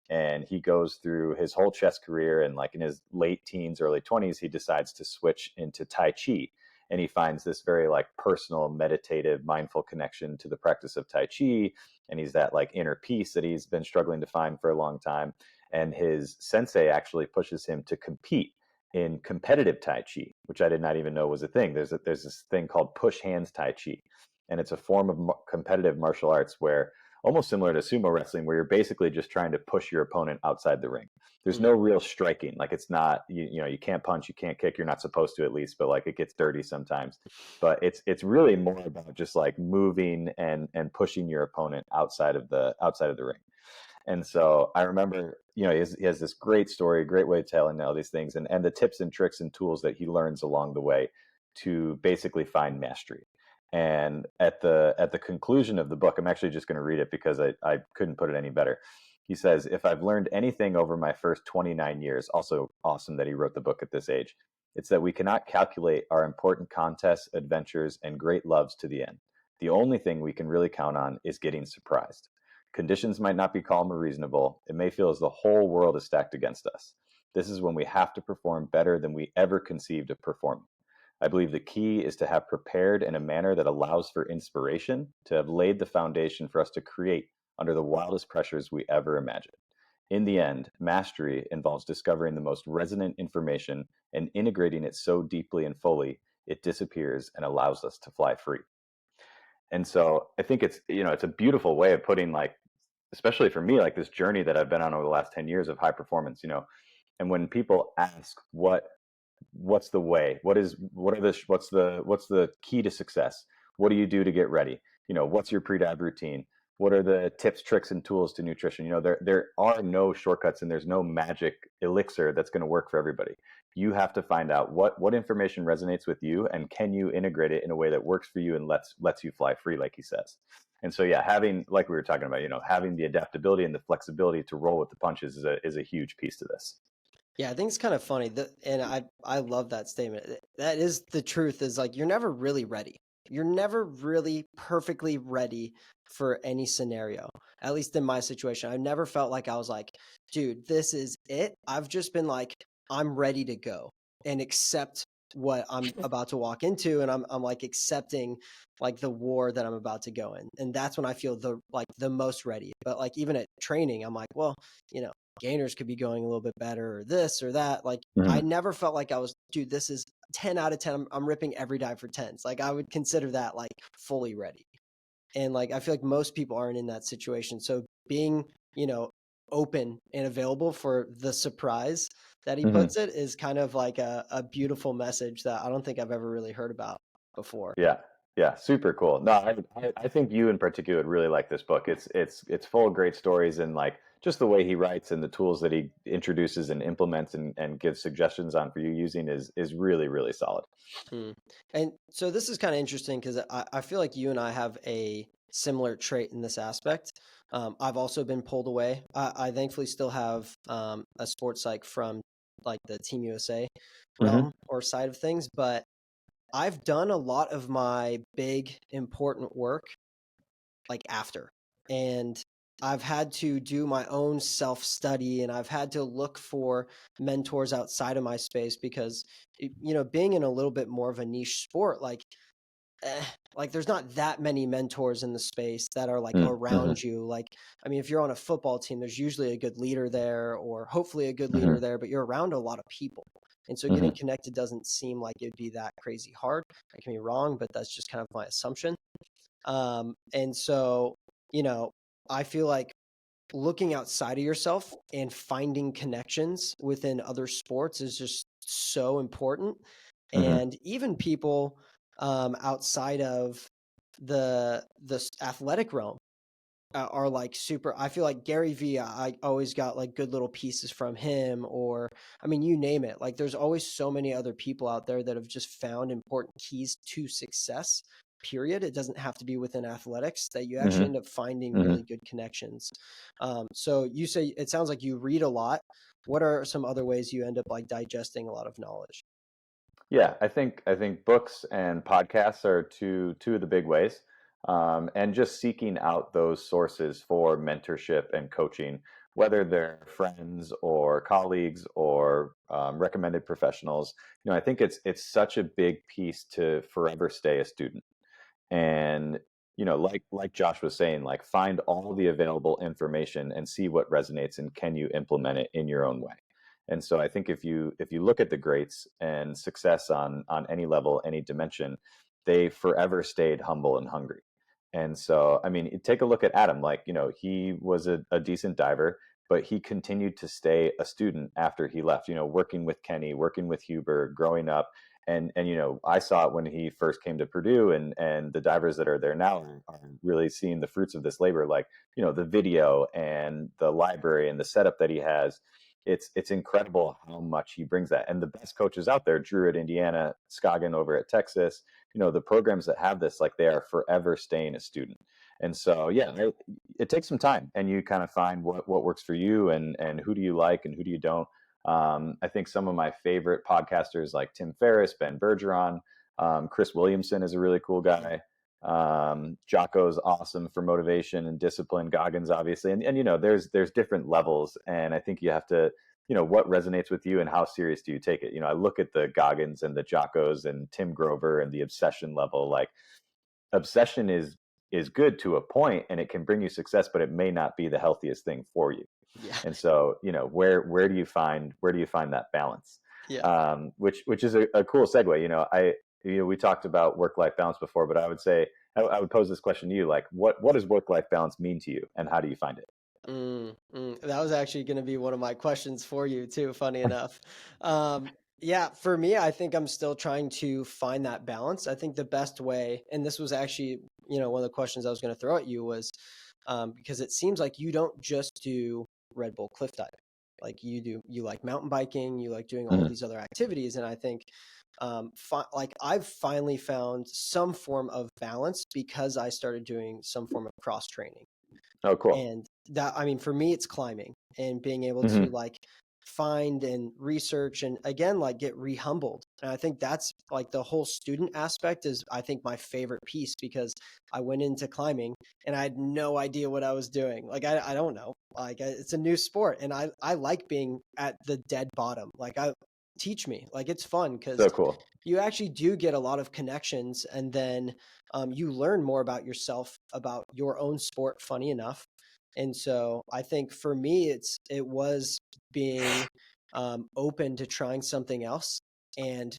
B: And he goes through his whole chess career, and like in his late teens, early 20s, he decides to switch into Tai Chi. And he finds this very like personal, meditative, mindful connection to the practice of Tai Chi, and he's that like inner peace that he's been struggling to find for a long time. And his sensei actually pushes him to compete in competitive Tai Chi, which I did not even know was a thing. There's this thing called push hands Tai Chi, and it's a form of competitive martial arts where, almost similar to sumo wrestling, where you're basically just trying to push your opponent outside the ring. There's no
A: Hmm.
B: real striking. Like, it's not, you can't punch, you can't kick, you're not supposed to, at least, but like, it gets dirty sometimes. But it's really more about just like moving and pushing your opponent outside of the ring. And so I remember, he has this great story, great way of telling all these things, and the tips and tricks and tools that he learns along the way to basically find mastery. And at the conclusion of the book, I'm actually just going to read it because I couldn't put it any better. He says, "If I've learned anything over my first 29 years," also awesome that he wrote the book at this age, "it's that we cannot calculate our important contests, adventures, and great loves to the end. The only thing we can really count on is getting surprised. Conditions might not be calm or reasonable. It may feel as the whole world is stacked against us. This is when we have to perform better than we ever conceived of performing. I believe the key is to have prepared in a manner that allows for inspiration, to have laid the foundation for us to create under the wildest pressures we ever imagined. In the end, mastery involves discovering the most resonant information and integrating it so deeply and fully it disappears and allows us to fly free." And so I think it's a beautiful way of putting, like, especially for me, like, this journey that I've been on over the last 10 years of high performance. And when people ask what's the way, what's the key to success, what do you do to get ready, what's your pre-dive routine, what are the tips, tricks, and tools to nutrition, there are no shortcuts, and there's no magic elixir that's going to work for everybody. You have to find out what information resonates with you, and can you integrate it in a way that works for you and lets you fly free, like he says. And so, yeah, having, like we were talking about, having the adaptability and the flexibility to roll with the punches is a huge piece to this.
A: Yeah, I think it's kind of funny and I love that statement. That is the truth is like you're never really ready. You're never really perfectly ready for any scenario. At least in my situation, I never felt like I was like, dude, this is it. I've just been like, I'm ready to go and accept what I'm about to walk into, and I'm like accepting like the war that I'm about to go in. And that's when I feel the most ready. But like even at training, I'm like, well, you know, gainers could be going a little bit better or this or that. Like I
B: Hmm.
A: never felt like I was, dude, this is 10 out of 10. I'm ripping every dive for 10s. Like I would consider that like fully ready. And like I feel like most people aren't in that situation. So being, you know, open and available for the surprise that he
B: Hmm.
A: puts it is kind of like a beautiful message that I don't think I've ever really heard about before.
B: Yeah, yeah, super cool. No, I think you in particular would really like this book. It's full of great stories, and like just the way he writes and the tools that he introduces and implements and gives suggestions on for you using is really, really solid.
A: Mm. And so this is kind of interesting because I feel like you and I have a similar trait in this aspect. I've also been pulled away. I thankfully still have a sports psych from like the Team USA
B: Hmm.
A: realm or side of things, but I've done a lot of my big important work like after. And I've had to do my own self study and I've had to look for mentors outside of my space because, you know, being in a little bit more of a niche sport, eh, like there's not that many mentors in the space that are like
B: Hmm.
A: around you. Like, I mean, if you're on a football team, there's usually a good leader there or hopefully a good leader
B: Hmm.
A: there, but you're around a lot of people. And so getting
B: Hmm.
A: connected doesn't seem like it'd be that crazy hard. I can be wrong, but that's just kind of my assumption. And so, you know, I feel like looking outside of yourself and finding connections within other sports is just so important.
B: Hmm.
A: And even people outside of the athletic realm are like super. I feel like Gary Vee, I always got like good little pieces from him, or I mean, you name it. Like, there's always so many other people out there that have just found important keys to success. Period. It doesn't have to be within athletics that you actually
B: Hmm.
A: end up finding
B: Hmm.
A: really good connections. So you say it sounds like you read a lot. What are some other ways you end up like digesting a lot of knowledge?
B: Yeah, I think books and podcasts are two of the big ways, and just seeking out those sources for mentorship and coaching, whether they're friends or colleagues or recommended professionals. I think it's such a big piece to forever stay a student. And like Josh was saying, like find all the available information and see what resonates and can you implement it in your own way. And so I think if you look at the greats and success on any level, any dimension, they forever stayed humble and hungry. And so I mean, take a look at Adam. Like, he was a decent diver, but he continued to stay a student after he left, working with Kenny, working with Huber, growing up. And I saw it when he first came to Purdue, and the divers that are there now are really seeing the fruits of this labor, like the video and the library and the setup that he has. It's incredible how much he brings that. And the best coaches out there, Drew at Indiana, Scoggin over at Texas, the programs that have this, like, they are forever staying a student. And so yeah, it takes some time, and you kind of find what works for you, and who do you like and who do you don't. I think some of my favorite podcasters like Tim Ferriss, Ben Bergeron, Chris Williamson is a really cool guy. Jocko's awesome for motivation and discipline. Goggins, obviously, and there's different levels, and I think you have to, what resonates with you and how serious do you take it. I look at the Goggins and the Jockos and Tim Grover and the obsession level. Like, obsession is good to a point, and it can bring you success, but it may not be the healthiest thing for you.
A: Yeah.
B: And so, where do you find that balance?
A: Yeah.
B: Which is a cool segue. We talked about work life balance before, but I would say I would pose this question to you: like, what does work life balance mean to you, and how do you find it?
A: That was actually going to be one of my questions for you too, funny enough. Yeah, for me, I think I'm still trying to find that balance. I think the best way, and this was actually, one of the questions I was going to throw at you was, because it seems like you don't just do Red Bull cliff diving. Like you like mountain biking, you like doing all
B: Hmm.
A: these other activities. And I think, like I've finally found some form of balance because I started doing some form of cross training.
B: Oh, cool.
A: And that, I mean, for me, it's climbing and being able to
B: Hmm.
A: like find and research and again like get re-humbled. And I think that's like the whole student aspect is I think my favorite piece, because I went into climbing and I had no idea what I was doing. Like I don't know. Like it's a new sport and I like being at the dead bottom. Like I teach me. Like it's fun because
B: So cool.
A: you actually do get a lot of connections, and then you learn more about yourself, about your own sport, funny enough. And so I think for me, it was being open to trying something else. And,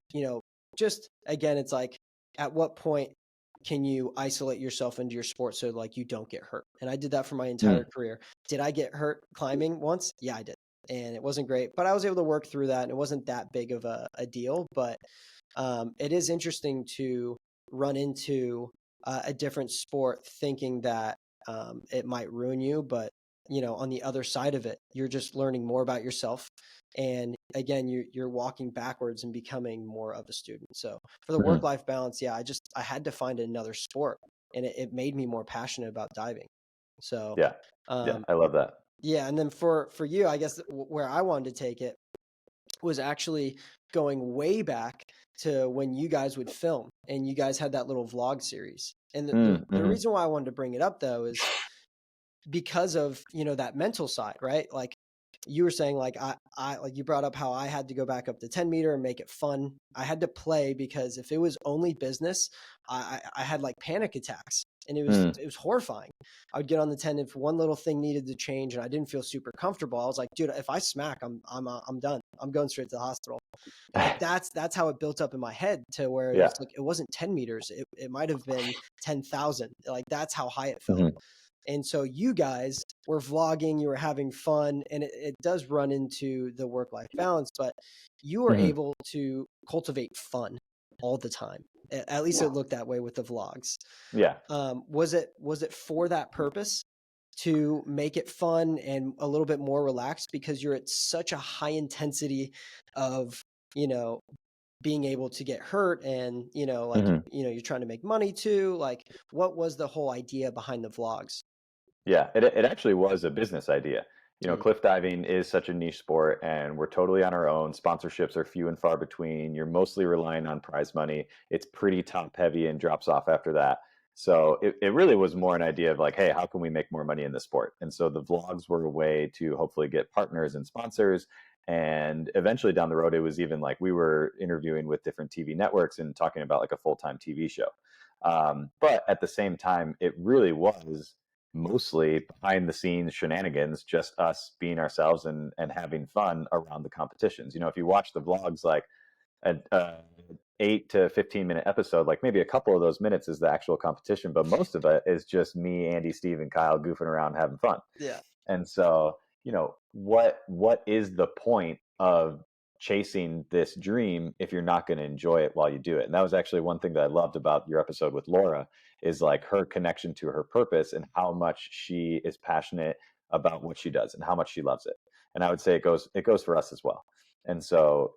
A: just again, it's like, at what point can you isolate yourself into your sport so like you don't get hurt? And I did that for my entire
B: Mm,
A: career. Did I get hurt climbing once? Yeah, I did. And it wasn't great, but I was able to work through that, and it wasn't that big of a deal. But it is interesting to run into a different sport thinking that it might ruin you, but on the other side of it, you're just learning more about yourself, and again, you're walking backwards and becoming more of a student. So for the
B: mhm.
A: work-life balance, yeah, I had to find another sport, and it made me more passionate about diving. So
B: Yeah. Yeah.
A: um,
B: I love that.
A: yeah, and then for you, I guess where I wanted to take it was actually going way back to when you guys would film and you guys had that little vlog series. And the
B: Mhm.
A: reason why I wanted to bring it up though is because of, that mental side, right? Like you were saying, like I like you brought up how I had to go back up to 10 meter and make it fun. I had to play because if it was only business, I had like panic attacks, and
B: Mm.
A: it was horrifying. I would get on the 10 if one little thing needed to change and I didn't feel super comfortable. I was like, dude, if I smack, I'm done. I'm going straight to the hospital. And like that's how it built up in my head to where it
B: Yeah.
A: was like it wasn't 10 meters. It might have been 10,000. Like that's how high it felt.
B: Mhm.
A: And so you guys were vlogging, you were having fun, and it does run into the work-life balance, but you were
B: Mhm.
A: able to cultivate fun all the time. At least it looked that way with the vlogs.
B: Yeah.
A: Was it for that purpose to make it fun and a little bit more relaxed because you're at such a high intensity of, you know, being able to get hurt and, like,
B: Mhm.
A: you're trying to make money too? Like, what was the whole idea behind the vlogs?
B: Yeah, it actually was a business idea.
A: Mm,
B: Cliff diving is such a niche sport, and we're totally on our own. Sponsorships are few and far between. You're mostly relying on prize money. It's pretty top heavy and drops off after that. So it really was more an idea of like, hey, how can we make more money in this sport? And so the vlogs were a way to hopefully get partners and sponsors. And eventually down the road, it was even like we were interviewing with different TV networks and talking about like a full-time TV show. But at the same time, it really was mostly behind the scenes shenanigans, just us being ourselves and having fun around the competitions. If you watch the vlogs, like a 8 to 15 minute episode, like maybe a couple of those minutes is the actual competition, but most of it is just me, Andy, Steve, and Kyle goofing around having fun.
A: yeah.
B: And so, what is the point of chasing this dream if you're not going to enjoy it while you do it? And that was actually one thing that I loved about your episode with Laura, is like her connection to her purpose and how much she is passionate about what she does and how much she loves it. And I would say it goes for us as well. And so,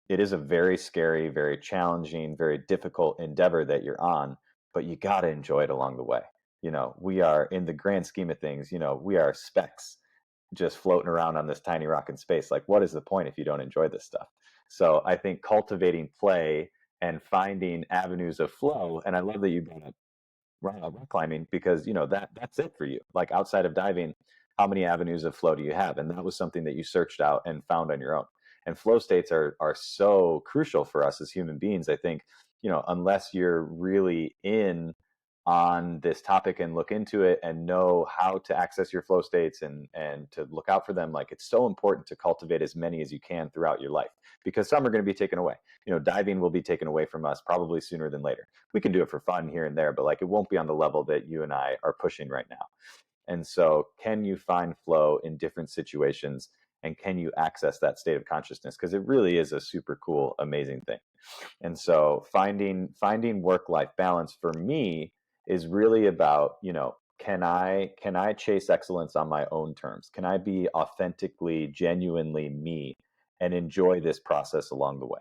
B: it is a very scary, very challenging, very difficult endeavor that you're on, but you got to enjoy it along the way. We are, in the grand scheme of things, we are specks just floating around on this tiny rock in space. Like, what is the point if you don't enjoy this stuff? So I think cultivating play and finding avenues of flow, and I love that you brought up rock climbing, because that's it for you. Like, outside of diving, how many avenues of flow do you have? And that was something that you searched out and found on your own. And flow states are so crucial for us as human beings. I think, unless you're really in on this topic and look into it and know how to access your flow states and to look out for them, like, it's so important to cultivate as many as you can throughout your life, because some are going to be taken away. Diving will be taken away from us probably sooner than later. We can do it for fun here and there, but like, it won't be on the level that you and I are pushing right now. And so, can you find flow in different situations, and can you access that state of consciousness? Because it really is a super cool, amazing thing. And so, finding work life balance for me is really about, can I chase excellence on my own terms? Can I be authentically, genuinely me and enjoy this process along the way?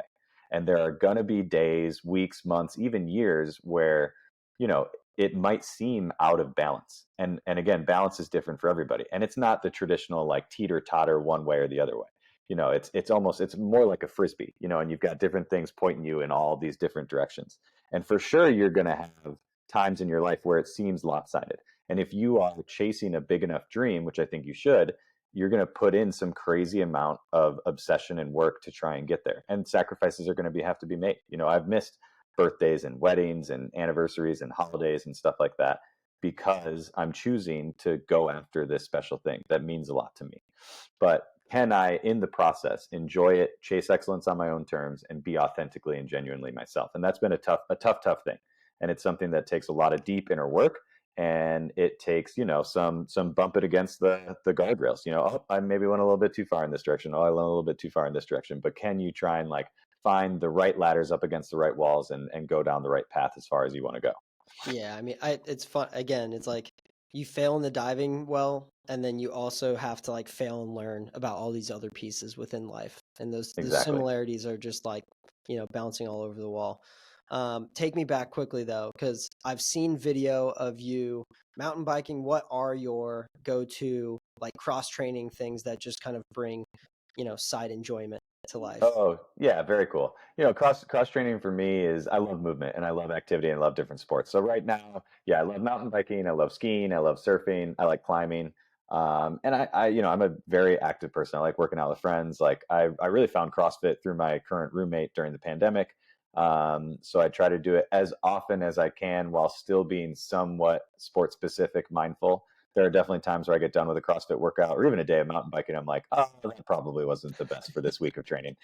B: And there are going to be days, weeks, months, even years where, you know, it might seem out of balance. And again, balance is different for everybody. And it's not the traditional like teeter totter one way or the other way. it's more like a frisbee, and you've got different things pointing you in all these different directions. And for sure, you're going to have times in your life where it seems lopsided. And if you are chasing a big enough dream, which I think you should, you're going to put in some crazy amount of obsession and work to try and get there. And sacrifices are going to have to be made. I've missed birthdays and weddings and anniversaries and holidays and stuff like that because I'm choosing to go after this special thing that means a lot to me. But can I, in the process, enjoy it, chase excellence on my own terms, and be authentically and genuinely myself? And that's been a tough thing. And it's something that takes a lot of deep inner work, and it takes some bump it against the guardrails. Oh, I maybe went a little bit too far in this direction. Oh, I went a little bit too far in this direction. But can you try and like find the right ladders up against the right walls and go down the right path as far as you want to go?
A: Yeah, I mean, it's fun. Again, it's like you fail in the diving well, and then you also have to like fail and learn about all these other pieces within life. And those
B: Exactly.
A: similarities are just like, bouncing all over the wall. Take me back quickly though, because I've seen video of you mountain biking. What are your go-to like cross training things that just kind of bring, side enjoyment to life?
B: Oh, yeah, very cool. Cross training for me is I love movement and I love activity and I love different sports. So right now, yeah, I love mountain biking, I love skiing, I love surfing, I like climbing. And I'm a very active person. I like working out with friends. Like I really found CrossFit through my current roommate during the pandemic. So I try to do it as often as I can while still being somewhat sport specific, mindful. There are definitely times where I get done with a CrossFit workout or even a day of mountain biking. I'm like, oh, that probably wasn't the best for this week of training.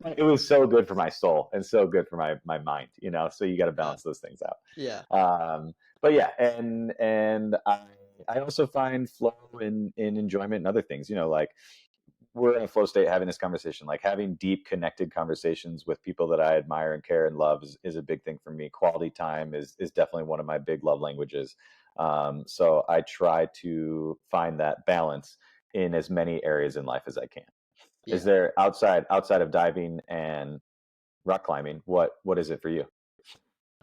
B: It was so good for my soul and so good for my mind. So you got to
A: Yeah,
B: balance those things out.
A: yeah,
B: But yeah, and I also find flow in enjoyment and other things. Like we're in a flow state having this conversation, like having deep connected conversations with people that I admire and care and love is a big thing for me. Quality time is definitely one of my big love languages. So I try to find that balance in as many areas in life as I can. Is
A: yeah.
B: there outside of diving and rock climbing, what is it for you?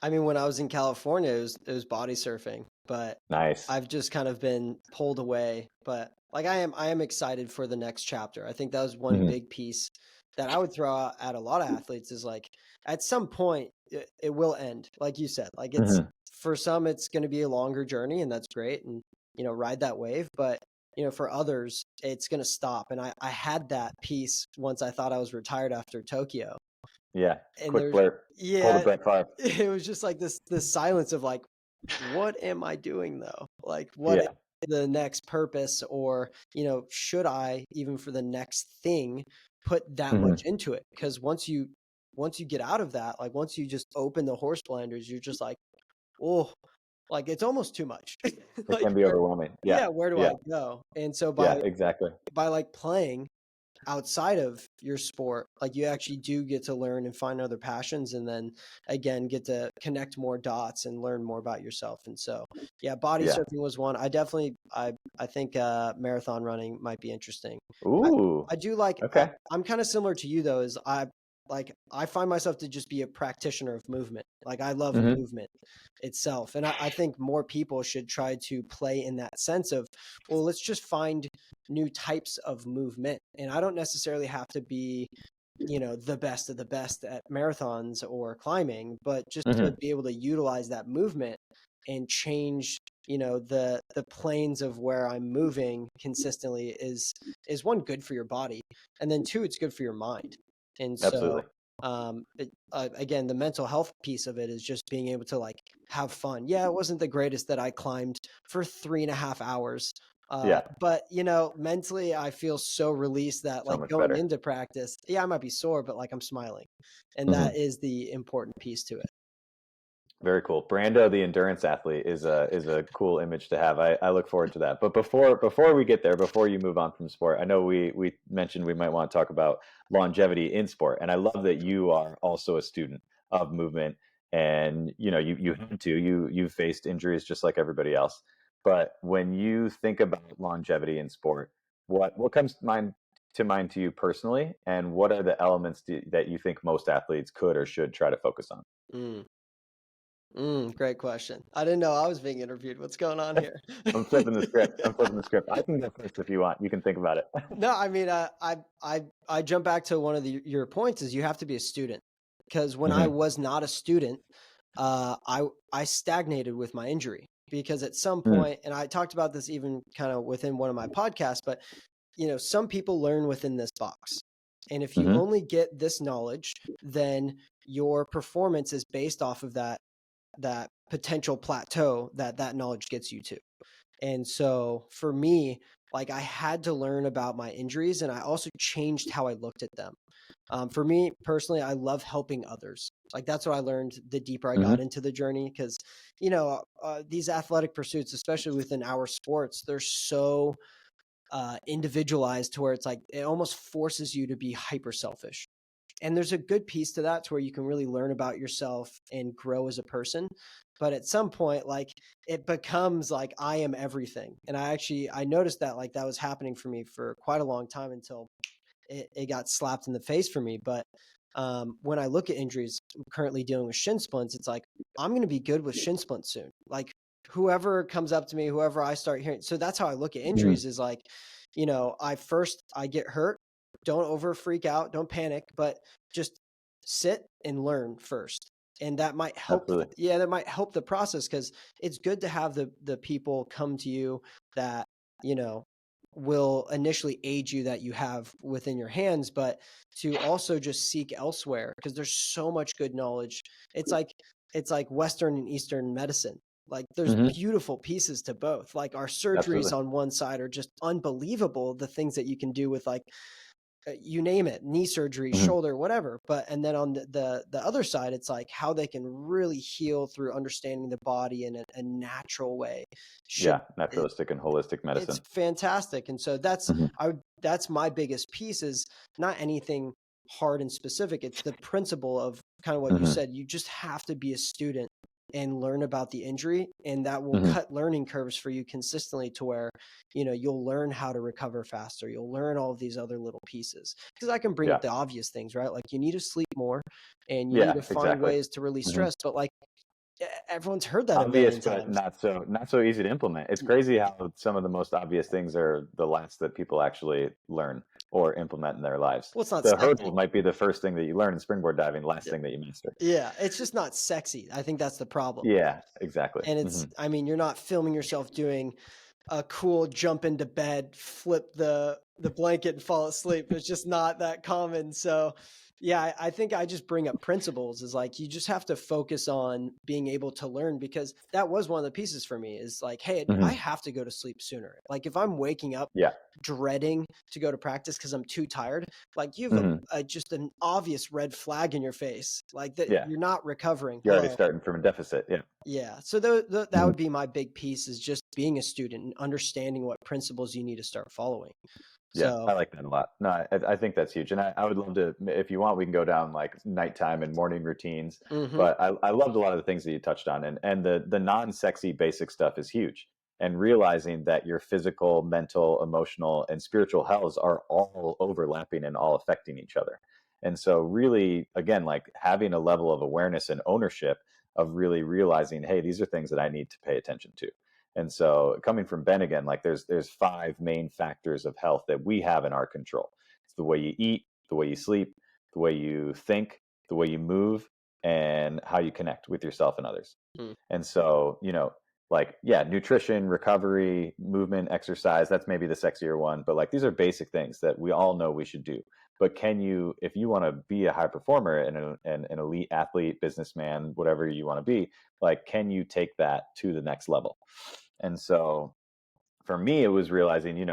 A: I mean, when I was in California, it was body surfing, but
B: Nice.
A: I've just kind of been pulled away. But like I am excited for the next chapter. I think that was one
B: Hmm.
A: big piece that I would throw out at a lot of athletes is like at some point it will end, like you said. Like it's
B: Hmm.
A: for some it's going to be a longer journey, and that's great, and ride that wave. But for others, it's going to stop. And I had that piece once I thought I was retired after Tokyo,
B: Yeah.
A: and
B: Quick
A: there's
B: blurb. Pull the
A: yeah,
B: Brett Favre.
A: it was just like this silence of like, what am I doing though? Like, what is
B: Yeah.
A: the next purpose? Or, should I, even for the next thing, put that
B: Hmm.
A: much into it? Because once you get out of that, like once you just open the horse blinders, you're just like, oh, like it's almost too much.
B: It
A: Like
B: can be overwhelming. Yeah.
A: yeah, where do
B: Yeah.
A: I go? And so
B: Yeah.
A: by
B: Exactly.
A: by like playing outside of your sport, like you actually do get to learn and find other passions, and then again get to connect more dots and learn more about yourself. And so yeah, body
B: Yeah.
A: surfing was one. I think marathon running might be interesting. i
B: Ooh.
A: I do like
B: Okay.
A: I'm kind of similar to you though, is I find myself to just be a practitioner of movement. Like I love
B: Hmm.
A: movement itself, and I think more people should try to play in that sense of, well, let's just find new types of movement. And I don't necessarily have to be, the best of the best at marathons or climbing, but just to
B: Hmm.
A: be able to utilize that movement and change, the planes of where I'm moving consistently is one, good for your body, and then two, it's good for your mind. And so
B: Absolutely.
A: again, the mental health piece of it is just being able to like have fun. Yeah, it wasn't the greatest that I climbed for 3.5 hours,
B: Yeah.
A: but mentally I feel so released that
B: So
A: like
B: much
A: going
B: better.
A: into practice, yeah, I might be sore, but like I'm smiling, and that
B: Hmm.
A: is the important piece to it.
B: Very cool. Brando, the endurance athlete, is a cool image to have. I look forward to that. But before we get there, before you move on from sport, I know we mentioned we might want to talk about longevity in sport, and I love that you are also a student of movement, and you had to you faced injuries just like everybody else. But when you think about longevity in sport, what comes to mind to you personally, and what are the elements that you think most athletes could or should try to focus on?
A: Mm. Great question. I didn't know I was being interviewed. What's going on here?
B: I'm flipping the script. I'm flipping the script. I can go first if you want. You can think about it.
A: No, I mean, I jump back to one of your points is you have to be a student, because when I
B: Hmm.
A: was not a student, I stagnated with my injury, because at some
B: Hmm.
A: point, and I talked about this even kind of within one of my podcasts, but some people learn within this box, and if you
B: Hmm.
A: only get this knowledge, then your performance is based off of that potential plateau that knowledge gets you to. And so for me, like, I had to learn about my injuries, and I also changed how I looked at them. For me personally, I love helping others. Like, that's what I learned the deeper I
B: Hmm.
A: got into the journey, because these athletic pursuits, especially within our sports, they're so individualized, to where it's like it almost forces you to be hyper selfish. And there's a good piece to that, to where you can really learn about yourself and grow as a person. But at some point, like, it becomes like I am everything. And I noticed that, like, that was happening for me for quite a long time, until it got slapped in the face for me. But when I look at injuries, I'm currently dealing with shin splints. It's like, I'm going to be good with shin splints soon. Like, whoever comes up to me, whoever I start hearing. So that's how I look at
B: Hmm.
A: injuries, is like, I get hurt. Don't over freak out. Don't panic, but just sit and learn first. And that might help.
B: Absolutely.
A: Yeah, that might help the process, because it's good to have the people come to you that, you know, will initially aid you, that you have within your hands, but to also just seek elsewhere, because there's so much good knowledge. It's like Western and Eastern medicine. Like, there's
B: Hmm.
A: beautiful pieces to both. Like, our surgeries
B: Absolutely.
A: on one side are just unbelievable, the things that you can do with, like, you name it, knee surgery,
B: Hmm.
A: shoulder, whatever. But and then on the other side, it's like how they can really heal through understanding the body in a natural way. Should
B: Yeah, naturalistic and holistic
A: It's
B: medicine.
A: fantastic. And so
B: Hmm.
A: that's my biggest piece, is not anything hard and specific. It's the principle of kind of what you
B: Hmm.
A: said. You just have to be a student and learn about the injury, and that will
B: Hmm.
A: cut learning curves for you consistently, to where, you'll learn how to recover faster. You'll learn all of these other little pieces, because I can bring up
B: Yeah.
A: the obvious things, right? Like, you need to sleep more, and you need
B: Yeah,
A: to find
B: exactly.
A: ways to release
B: Hmm.
A: stress. But, like, everyone's heard that a
B: Obvious,
A: million
B: but
A: times.
B: not so easy to implement. It's crazy how some of the most obvious things are the last that people actually learn or implement in their lives.
A: Well, it's not
B: The hurdle
A: sexy.
B: might be the first thing that you learn in springboard diving, last thing that you master.
A: Yeah, it's just not sexy. I think that's the problem.
B: Yeah, exactly.
A: And
B: Hmm.
A: I mean, you're not filming yourself doing a cool jump into bed, flip the blanket and fall asleep. It's just not that common. So, yeah, I think I just bring up principles, is like, you just have to focus on being able to learn, because that was one of the pieces for me, is like, hey, I
B: Hmm.
A: have to go to sleep sooner. Like, if I'm waking up
B: Yeah.
A: dreading to go to practice because I'm too tired, like, you have
B: Hmm.
A: just an obvious red flag in your face, like, that
B: Yeah.
A: you're not recovering.
B: You're already
A: Hello.
B: starting from a deficit. Yeah.
A: Yeah. So that
B: Mhm.
A: would be my big piece, is just being a student and understanding what principles you need to start following.
B: Yeah, I
A: So,
B: like that a lot. No, I think that's huge. And I would love to, if you want, we can go down like nighttime and morning routines.
A: mhm.
B: But I loved a lot of the things that you touched on. And the non-sexy basic stuff is huge. And realizing that your physical, mental, emotional, and spiritual healths are all overlapping and all affecting each other. And so really, again, like having a level of awareness and ownership of really realizing, hey, these are things that I need to pay attention to. And so coming from Ben again, like there's five main factors of health that we have in our control. It's the way you eat, the way you sleep, the way you think, the way you move, and how you connect with yourself and others.
A: Mm.
B: And so, like, yeah, nutrition, recovery, movement, exercise, that's maybe the sexier one, but like these are basic things that we all know we should do. But can you, if you want to be a high performer and an elite athlete, businessman, whatever you want to be, like, can you take that to the next level? And so for me, it was realizing,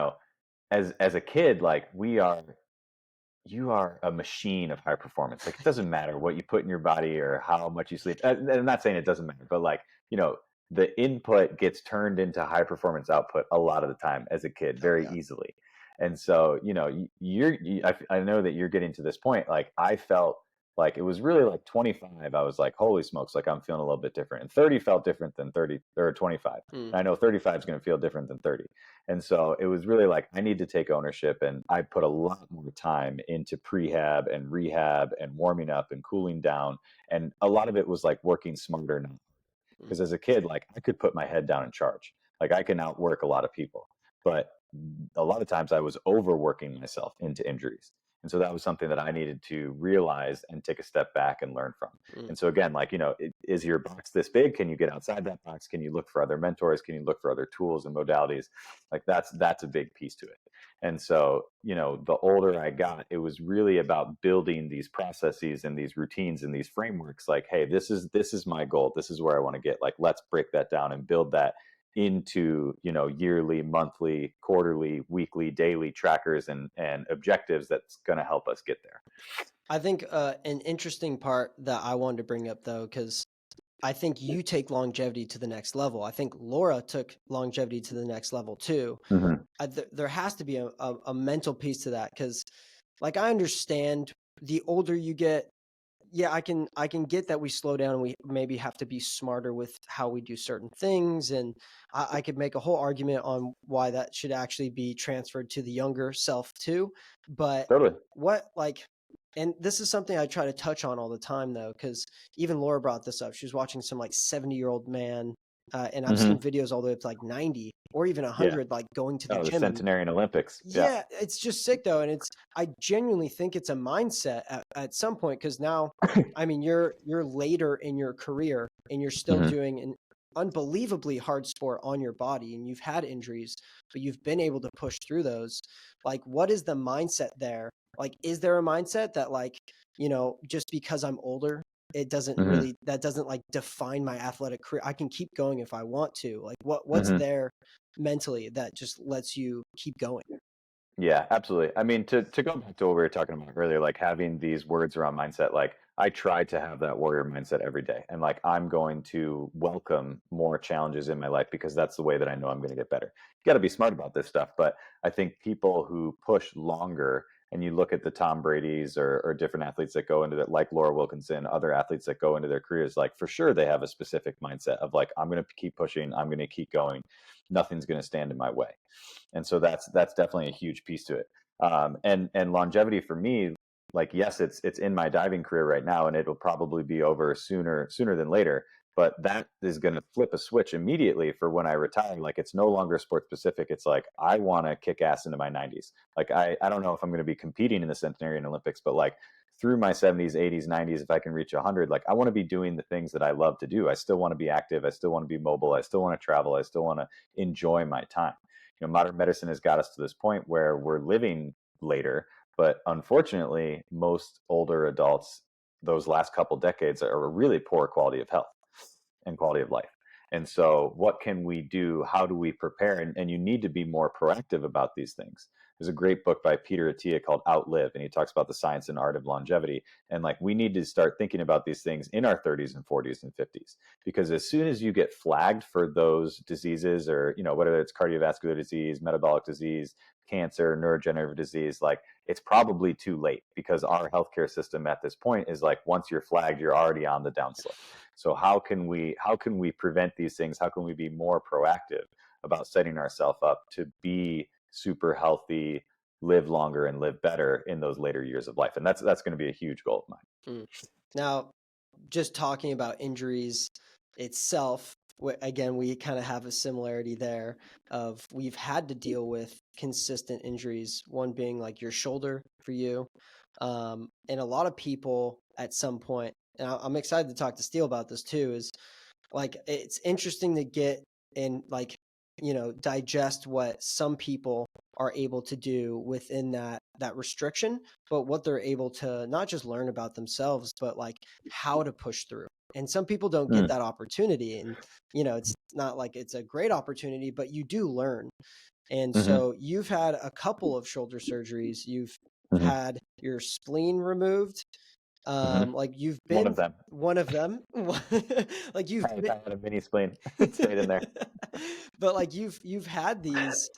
B: as a kid, like you are a machine of high performance. Like it doesn't matter what you put in your body or how much you sleep. And I'm not saying it doesn't matter, but like, the input gets turned into high performance output a lot of the time as a kid,
A: Oh
B: very
A: yeah.
B: easily. And so, I know that you're getting to this point. Like I felt like it was really like 25. I was like, holy smokes, like I'm feeling a little bit different. And 30 felt different than 30 or 25.
A: Mm.
B: And I know 35 is going to feel different than 30. And so it was really like, I need to take ownership. And I put a lot more time into prehab and rehab and warming up and cooling down. And a lot of it was like working smarter now.
A: Mm,
B: Because as a kid, like I could put my head down and charge. Like I can outwork a lot of people, but a lot of times I was overworking myself into injuries. And so that was something that I needed to realize and take a step back and learn from.
A: mm.
B: And so again, like, is your box this big? Can you get outside that box? Can you look for other mentors? Can you look for other tools and modalities? Like that's a big piece to it. And so, the older I got, it was really about building these processes and these routines and these frameworks. Like, hey, this is my goal. This is where I want to get. Like, let's break that down and build that into yearly, monthly, quarterly, weekly, daily trackers and objectives that's going to help us get there.
A: I think an interesting part that I wanted to bring up though, because I think you take longevity to the next level. I think Laura took longevity to the next level too.
B: Mm-hmm.
A: There has to be a mental piece to that because, like, I understand the older you get, yeah, I can get that we slow down and we maybe have to be smarter with how we do certain things, and I could make a whole argument on why that should actually be transferred to the younger self too. But
B: Totally.
A: what like, and this is something I try to touch on all the time though, because even Laura brought this up. She was watching some like 70-year-old man, and I've seen
B: Mm-hmm.
A: videos all the way up to like 90 or even
B: Yeah.
A: 100, like going to the
B: Oh, the
A: gym and
B: Centenarian Olympics. Yeah.
A: yeah, it's just sick though, and I genuinely think it's a mindset at some point because now, I mean, you're later in your career and you're still
B: Mm-hmm.
A: doing an unbelievably hard sport on your body, and you've had injuries, but you've been able to push through those. Like, what is the mindset there? Like, is there a mindset that like, just because I'm older,
B: Mm-hmm.
A: that doesn't like define my athletic career. I can keep going if I want to. Like, what's
B: Mm-hmm.
A: there mentally that just lets you keep going?
B: Yeah, absolutely. I mean, to go back to what we were talking about earlier, like having these words around mindset, like I try to have that warrior mindset every day. And like I'm going to welcome more challenges in my life because that's the way that I know I'm going to get better. You got to be smart about this stuff. But I think people who push longer, and you look at the Tom Brady's or different athletes that go into that, like Laura Wilkinson, other athletes that go into their careers, like for sure they have a specific mindset of like, I'm going to keep pushing, I'm going to keep going. Nothing's going to stand in my way. And so that's definitely a huge piece to it. And longevity for me, like yes, it's in my diving career right now, and it'll probably be over sooner than later. But that is going to flip a switch immediately for when I retire. Like it's no longer sport specific. It's like I want to kick ass into my 90s. Like I don't know if I'm going to be competing in the Centenarian Olympics, but like through my 70s, 80s, 90s, if I can reach 100, like I want to be doing the things that I love to do. I still want to be active. I still want to be mobile. I still want to travel. I still want to enjoy my time. Modern medicine has got us to this point where we're living later, but unfortunately, most older adults, those last couple decades, are a really poor quality of health and quality of life. And so, what can we do? How do we prepare? And you need to be more proactive about these things. There's a great book by Peter Attia called Outlive, and he talks about the science and art of longevity. And like, we need to start thinking about these things in our 30s and 40s and 50s, because as soon as you get flagged for those diseases, or, whether it's cardiovascular disease, metabolic disease, cancer, neurodegenerative disease, like it's probably too late because our healthcare system at this point is like, once you're flagged, you're already on the downslope. So how can we prevent these things? How can we be more proactive about setting ourselves up to be super healthy, live longer, and live better in those later years of life? And that's going to be a huge goal of mine.
A: Mm. Now, just talking about injuries itself, again, we kind of have a similarity there of we've had to deal with consistent injuries, one being like your shoulder for you. And a lot of people at some point, and I'm excited to talk to Steele about this too, is like it's interesting to get and like digest what some people are able to do within that restriction, but what they're able to not just learn about themselves, but like how to push through. And some people don't get
B: Mm,
A: that opportunity, and it's not like it's a great opportunity, but you do learn. And
B: hmm
A: so you've had a couple of shoulder surgeries. You've
B: hmm
A: had your spleen removed.
B: hmm
A: Like you've
B: One
A: been
B: of them.
A: one of them. Like you've
B: I
A: been,
B: had a mini spleen. Stayed in there.
A: but like you've had these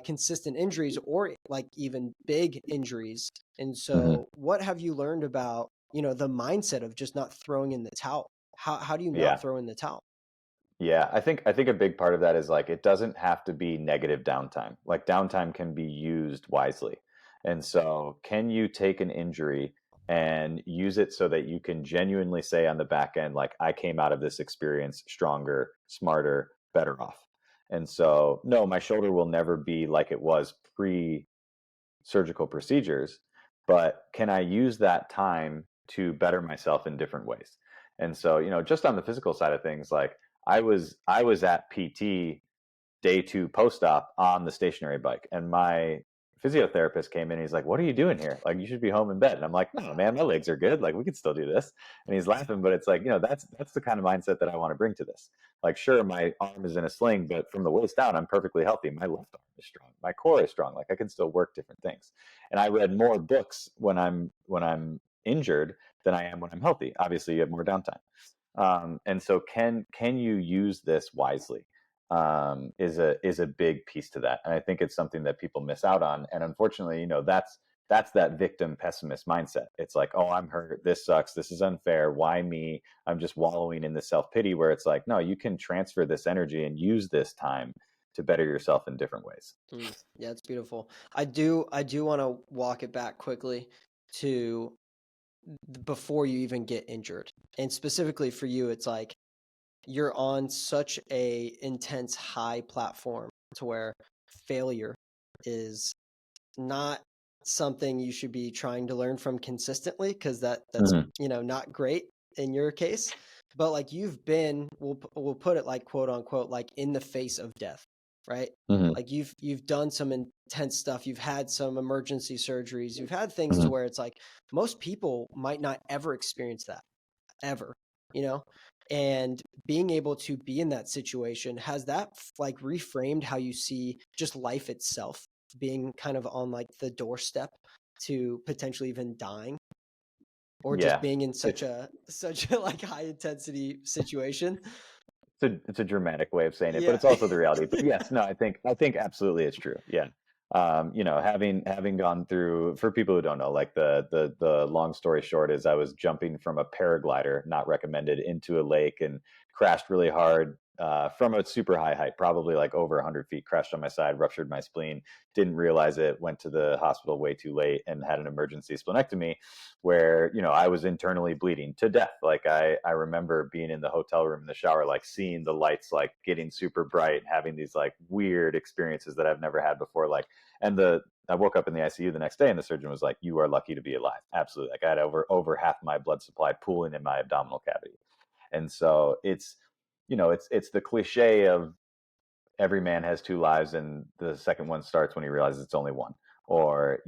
A: consistent injuries or like even big injuries. And
B: hmm
A: so what have you learned about, the mindset of just not throwing in the towel? How do you not
B: Yeah.
A: throw in the towel?
B: Yeah, I think a big part of that is like it doesn't have to be negative downtime. Like downtime can be used wisely. And so can you take an injury and use it so that you can genuinely say on the back end, like, I came out of this experience stronger, smarter, better off. And so, no, my shoulder will never be like it was pre surgical procedures, but can I use that time to better myself in different ways? And so, just on the physical side of things, like I was at PT day 2 post-op on the stationary bike, and my physiotherapist came in and he's like, what are you doing here? Like, you should be home in bed. And I'm like, no man, my legs are good, like we can still do this. And he's laughing, but it's like, that's the kind of mindset that I want to bring to this. Like, sure, my arm is in a sling, but from the waist down I'm perfectly healthy. My left arm is strong, my core is strong, like I can still work different things. And I read more books when I'm injured than I am when I'm healthy. Obviously you have more downtime. And so can you use this wisely, is a big piece to that. And I think it's something that people miss out on. And unfortunately, that's that victim pessimist mindset. It's like, oh, I'm hurt, this sucks, this is unfair, why me? I'm just wallowing in the self-pity, where it's like, no, you can transfer this energy and use this time to better yourself in different ways.
A: Yeah, it's beautiful. I do want to walk it back quickly to before you even get injured. And specifically for you, it's like you're on such a intense high platform to where failure is not something you should be trying to learn from consistently, because that's
B: Hmm.
A: not great in your case. But like you've been, we'll put it like quote unquote like in the face of death, right?
B: Hmm.
A: Like you've done some intense stuff, you've had some emergency surgeries, you've had things to
B: Hmm.
A: where it's like most people might not ever experience that ever, you know? And being able to be in that situation, has that like reframed how you see just life itself, being kind of on like the doorstep to potentially even dying, or just
B: Yeah,
A: being in
B: it's
A: such a like high intensity situation?
B: it's a dramatic way of saying it, but
A: Yeah.
B: it's also the reality. But yes, no, I think absolutely it's true. Yeah. Having gone through, for people who don't know, like the long story short is I was jumping from a paraglider, not recommended, into a lake and crashed really hard from a super high height, probably like over 100 feet, crashed on my side, ruptured my spleen, didn't realize it, went to the hospital way too late and had an emergency splenectomy where I was internally bleeding to death. Like I remember being in the hotel room in the shower, like seeing the lights like getting super bright, having these like weird experiences that I've never had before. Like, and I woke up in the ICU the next day, and the surgeon was like, "You are lucky to be alive." Absolutely. Like I had over half my blood supply pooling in my abdominal cavity, and so it's the cliche of every man has two lives and the second one starts when he realizes it's only one, or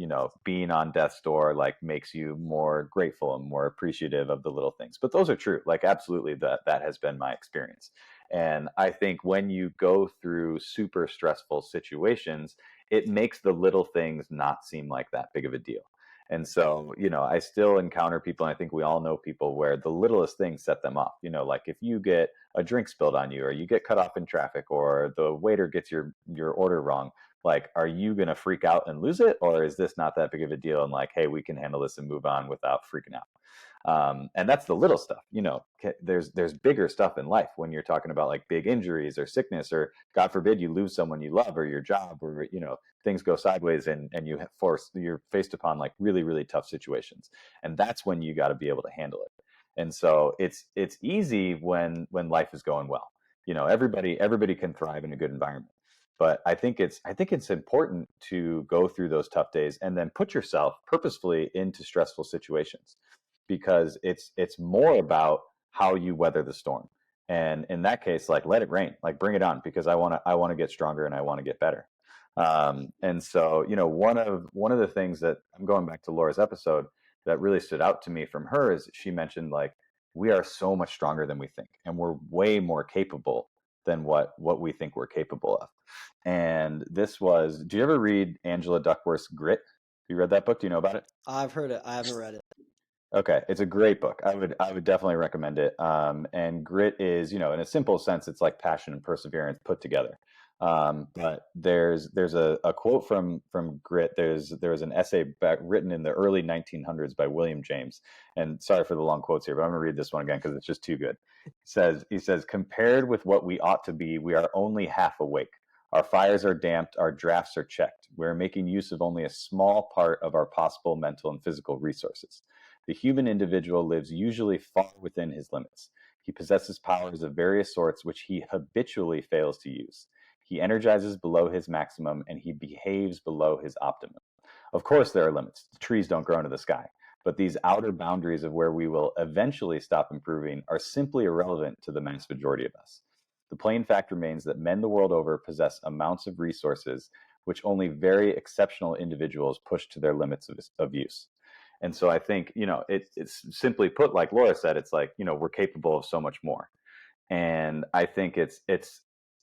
B: being on death's door like makes you more grateful and more appreciative of the little things. But those are true, like absolutely, that has been my experience. And I think when you go through super stressful situations, it makes the little things not seem like that big of a deal. And so, I still encounter people, and I think we all know people where the littlest things set them off. Like if you get a drink spilled on you, or you get cut off in traffic, or the waiter gets your order wrong, like, are you going to freak out and lose it, or is this not that big of a deal and like, hey, we can handle this and move on without freaking out? And that's the little stuff. There's bigger stuff in life when you're talking about like big injuries or sickness, or God forbid you lose someone you love, or your job, or things go sideways, and you're faced upon like really really tough situations, and that's when you got to be able to handle it. And so it's easy when life is going well. Everybody can thrive in a good environment. But I think it's important to go through those tough days and then put yourself purposefully into stressful situations, because it's more about how you weather the storm. And in that case, like, let it rain, like bring it on, because I want to get stronger and I want to get better. And so, one of the things that, I'm going back to Laura's episode, that really stood out to me from her is she mentioned like, we are so much stronger than we think, and we're way more capable than what we think we're capable of. And this was, do you ever read Angela Duckworth's Grit? Have you read that book? Do you know about it?
A: I've heard it, I haven't read it.
B: Okay, it's a great book. I would definitely recommend it. And grit is, in a simple sense, it's like passion and perseverance put together. But there's a quote from Grit. There was an essay written in the early 1900s by William James. And sorry for the long quotes here, but I'm gonna read this one again because it's just too good. He says, compared with what we ought to be, we are only half awake. Our fires are damped, our drafts are checked. We're making use of only a small part of our possible mental and physical resources. The human individual lives usually far within his limits. He possesses powers of various sorts which he habitually fails to use. He energizes below his maximum and he behaves below his optimum. Of course, there are limits. The trees don't grow into the sky. But these outer boundaries of where we will eventually stop improving are simply irrelevant to the mass majority of us. The plain fact remains that men the world over possess amounts of resources which only very exceptional individuals push to their limits of use. And so I think, it's simply put, like Laura said, it's like, we're capable of so much more. And I think it's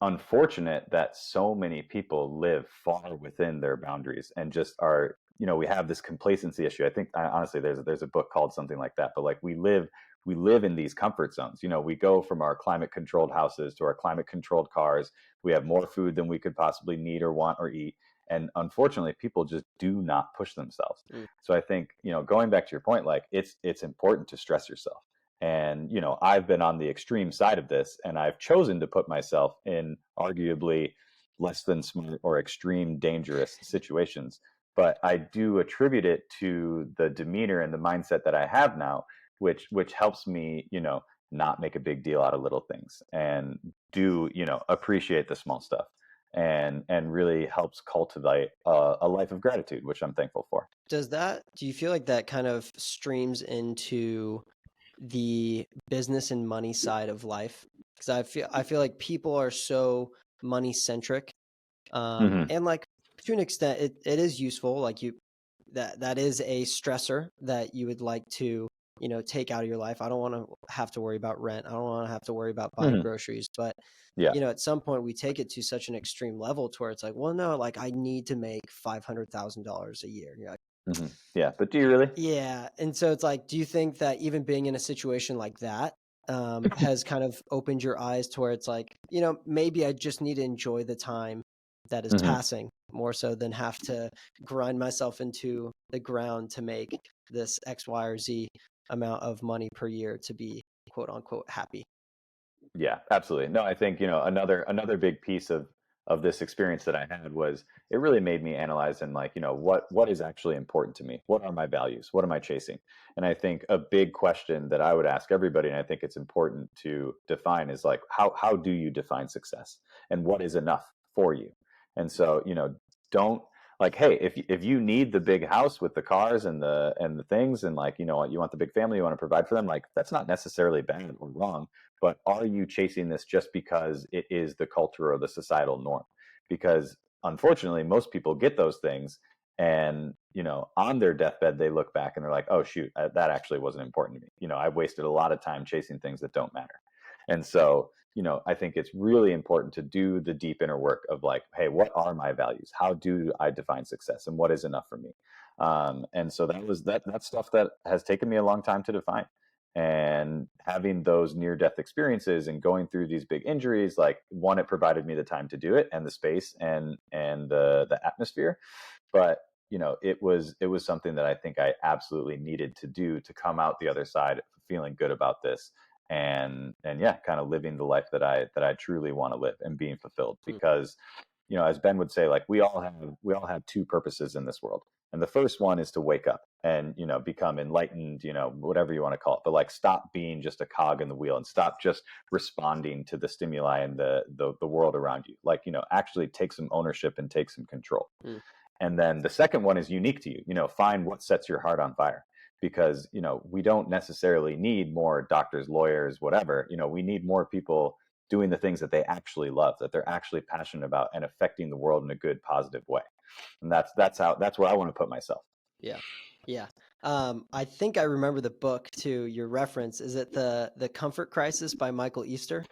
B: unfortunate that so many people live far within their boundaries and just are, we have this complacency issue. I think honestly there's a book called something like that, but like we live in these comfort zones. We go from our climate controlled houses to our climate controlled cars. We have more food than we could possibly need or want or eat. And unfortunately, people just do not push themselves.
A: Mm.
B: So I think, going back to your point, like it's important to stress yourself. And, I've been on the extreme side of this, and I've chosen to put myself in arguably less than smart or extreme dangerous situations. But I do attribute it to the demeanor and the mindset that I have now, which helps me, not make a big deal out of little things and do, appreciate the small stuff, and really helps cultivate a life of gratitude, which I'm thankful for.
A: Do you feel like that kind of streams into the business and money side of life? Because I feel like people are so money centric,
B: Hmm.
A: and like to an extent, it is useful. Like that is a stressor that you would like to take out of your life. I don't want to have to worry about rent. I don't want to have to worry about buying
B: Hmm.
A: groceries. But
B: Yeah.
A: at some point we take it to such an extreme level to where it's like, well, no, like I need to make $500,000 a year. And you're like,
B: Hmm. Yeah. But do you really?
A: yeah. And so it's like, do you think that even being in a situation like that has kind of opened your eyes to where it's like, maybe I just need to enjoy the time that is
B: Hmm.
A: passing more so than have to grind myself into the ground to make this X, Y, or Z amount of money per year to be quote unquote happy?
B: Yeah, absolutely. No, I think, another big piece of this experience that I had was it really made me analyze and like, what is actually important to me? What are my values? What am I chasing? And I think a big question that I would ask everybody, and I think it's important to define, is like how do you define success? And what is enough for you? And so, don't like, hey, if you need the big house with the cars and the things, and like, you want the big family, you want to provide for them, like that's not necessarily bad or wrong, but are you chasing this just because it is the culture or the societal norm? Because unfortunately, most people get those things, and on their deathbed they look back and they're like, oh shoot, that actually wasn't important to me. I've wasted a lot of time chasing things that don't matter. And so, I think it's really important to do the deep inner work of like, hey, what are my values? How do I define success, and what is enough for me? And so that's stuff that has taken me a long time to define. And having those near death experiences and going through these big injuries, like, one, it provided me the time to do it and the space and the atmosphere. But it was something that I think I absolutely needed to do to come out the other side feeling good about this, and yeah, kind of living the life that I truly want to live and being fulfilled.
A: Hmm.
B: Because as Ben would say, like, we all have two purposes in this world. And the first one is to wake up and, become enlightened, whatever you want to call it, but like stop being just a cog in the wheel and stop just responding to the stimuli and the world around you. Like, actually take some ownership and take some control.
A: Hmm.
B: And then the second one is unique to you. Find what sets your heart on fire. Because, we don't necessarily need more doctors, lawyers, whatever. We need more people doing the things that they actually love, that they're actually passionate about, and affecting the world in a good, positive way. And that's where I want to put myself.
A: Yeah. Yeah. I think I remember the book too, your reference. Is it the Comfort Crisis by Michael Easter?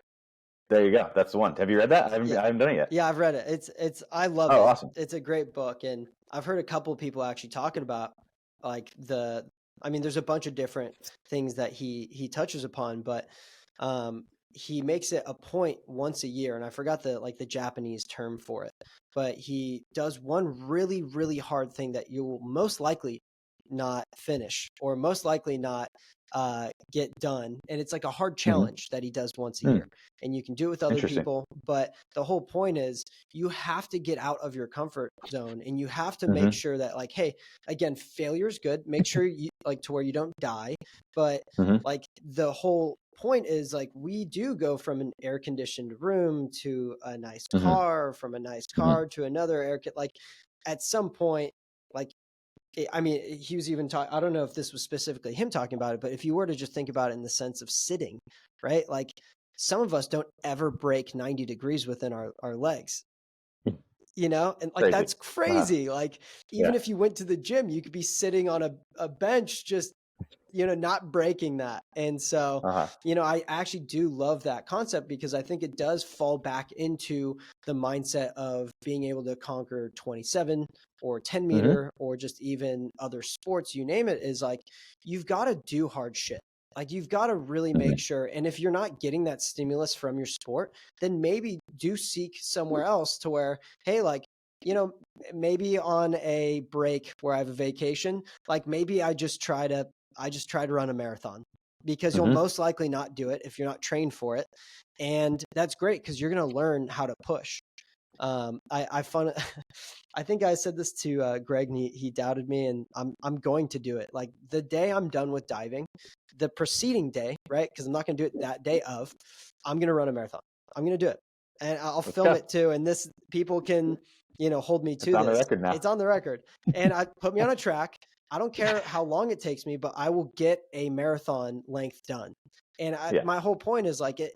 B: There you go. That's the one. Have you read that? I haven't,
A: Yeah.
B: I haven't done it yet.
A: Yeah, I've read it. I love
B: Oh,
A: it.
B: awesome.
A: It's a great book, and I've heard a couple of people actually talking about like I mean, there's a bunch of different things that he touches upon, but he makes it a point once a year, and I forgot the Japanese term for it, but he does one really, really hard thing that you will most likely not finish or most likely not get done. And it's like a hard
B: Hmm.
A: challenge that he does once a year. And you can do it with other
B: Interesting.
A: people. But the whole point is you have to get out of your comfort zone, and you have to make
B: Hmm.
A: sure that, like, hey, again, failure is good. Make sure you, like, to where you don't die. But
B: Hmm.
A: like the whole point is, like, we do go from an air conditioned room to a nice
B: Hmm.
A: car, from a nice
B: Hmm.
A: car to another like at some point, like, I mean, he was even talking, I don't know if this was specifically him talking about it, but if you were to just think about it in the sense of sitting, right? Like, some of us don't ever break 90 degrees within our legs, and like,
B: Crazy.
A: that's
B: Uh-huh.
A: crazy. Like, even
B: Yeah.
A: if you went to the gym, you could be sitting on a bench, just not breaking that. And so,
B: Uh-huh.
A: I actually do love that concept, because I think it does fall back into the mindset of being able to conquer 27 or 10
B: Hmm.
A: meter or just even other sports, you name it, is like, you've got to do hard shit. Like, you've got to really make
B: Hmm.
A: sure. And if you're not getting that stimulus from your sport, then maybe do seek somewhere else to where, hey, like, you know, maybe on a break where I have a vacation, like, maybe I just try to run a marathon, because you'll
B: Hmm.
A: most likely not do it if you're not trained for it. And that's great, because you're going to learn how to push. I found I think I said this to Greg, and he doubted me, and I'm going to do it. Like, the day I'm done with diving, the preceding day, right? Because I'm not going to do it that day of. I'm going to run a marathon. I'm going to do it, and I'll
B: Let's
A: film
B: go.
A: it too. And this, people can, hold me
B: It's
A: to
B: on the
A: this.
B: record now.
A: It's on the record, and I put me on a track. I don't care how long it takes me, but I will get a marathon length done. And
B: Yeah.
A: my whole point is, like, it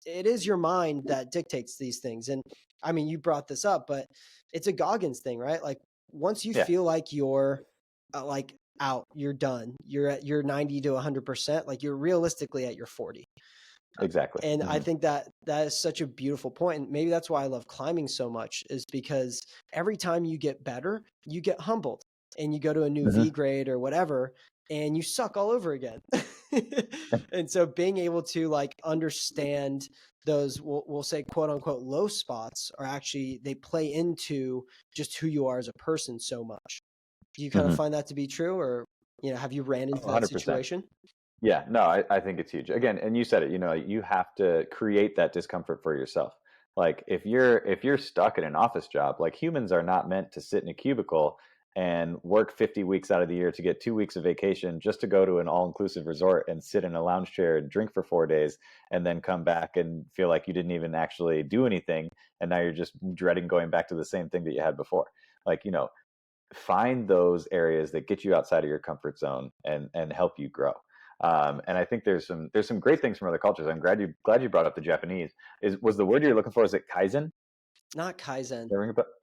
A: is your mind that dictates these things. And I mean, you brought this up, but it's a Goggins thing, right? Like, once you
B: Yeah.
A: feel like you're like out, you're done, you're at your 90 to 100%, like, you're realistically at your 40.
B: Exactly.
A: And I
B: Hmm.
A: think that that is such a beautiful point. And maybe that's why I love climbing so much, is because every time you get better, you get humbled, and you go to a new V
B: Hmm.
A: grade or whatever, and you suck all over again. And so being able to, like, understand those, we'll say, quote unquote, low spots, are actually, they play into just who you are as a person so much. Do you kind of
B: Hmm.
A: find that to be true? Or, have you ran into that
B: 100%.
A: situation?
B: Yeah, no, I think it's huge. Again, and you said it, you have to create that discomfort for yourself. Like, if you're stuck in an office job, like, humans are not meant to sit in a cubicle and work 50 weeks out of the year to get 2 weeks of vacation just to go to an all-inclusive resort and sit in a lounge chair and drink for 4 days and then come back and feel like you didn't even actually do anything, and now you're just dreading going back to the same thing that you had before. Like, find those areas that get you outside of your comfort zone and help you grow. And I think there's some great things from other cultures. I'm glad you brought up the Japanese. Was the word you're looking for? Is it kaizen?
A: Not Kaizen.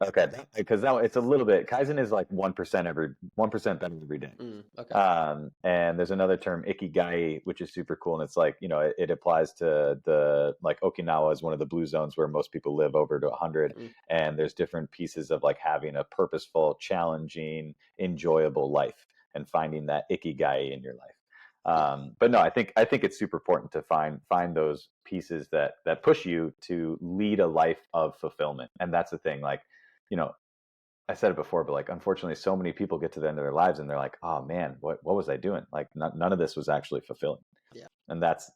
B: Okay, because now it's a little bit. Kaizen is like 1% better every day.
A: Okay.
B: And there's another term, ikigai, which is super cool, and it's like, it applies to the, like, Okinawa is one of the blue zones where most people live over to 100,
A: Mm,
B: and there's different pieces of, like, having a purposeful, challenging, enjoyable life and finding that ikigai in your life.
A: yeah.
B: But no, I think it's super important to find those pieces that push you to lead a life of fulfillment. And that's the thing. Like, you know, I said it before, but, like, unfortunately, so many people get to the end of their lives and they're like, oh man, what was I doing? Like, none of this was actually fulfilling.
A: Yeah.
B: And that's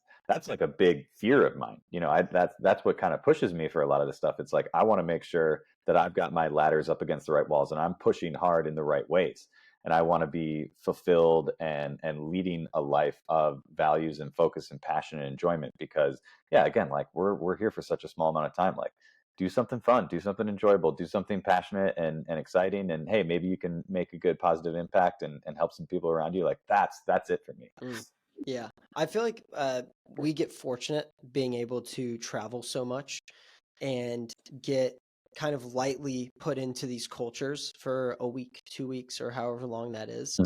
B: like a big fear of mine. That's what kind of pushes me for a lot of this stuff. It's like, I want to make sure that I've got my ladders up against the right walls and I'm pushing hard in the right ways. And I want to be fulfilled and leading a life of values and focus and passion and enjoyment, because, yeah, again, like, we're here for such a small amount of time. Like, do something fun, do something enjoyable, do something passionate and exciting, and hey, maybe you can make a good positive impact and help some people around you. Like, that's it for me.
A: Mm. Yeah. I feel like we get fortunate being able to travel so much and get kind of lightly put into these cultures for a week, 2 weeks, or however long that is.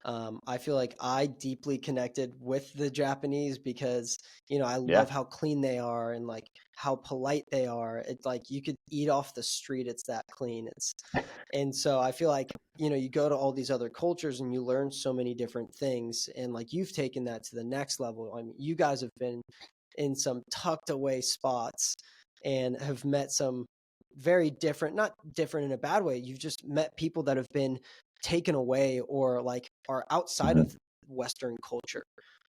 B: Hmm.
A: I feel like I deeply connected with the Japanese because, I
B: Yeah.
A: love how clean they are, and, like, how polite they are. It's like you could eat off the street. It's that clean. And so I feel like, you go to all these other cultures and you learn so many different things. And, like, you've taken that to the next level. I mean, you guys have been in some tucked away spots and have met some very different, not different in a bad way. You've just met people that have been taken away, or, like, are outside
B: Hmm.
A: of Western culture.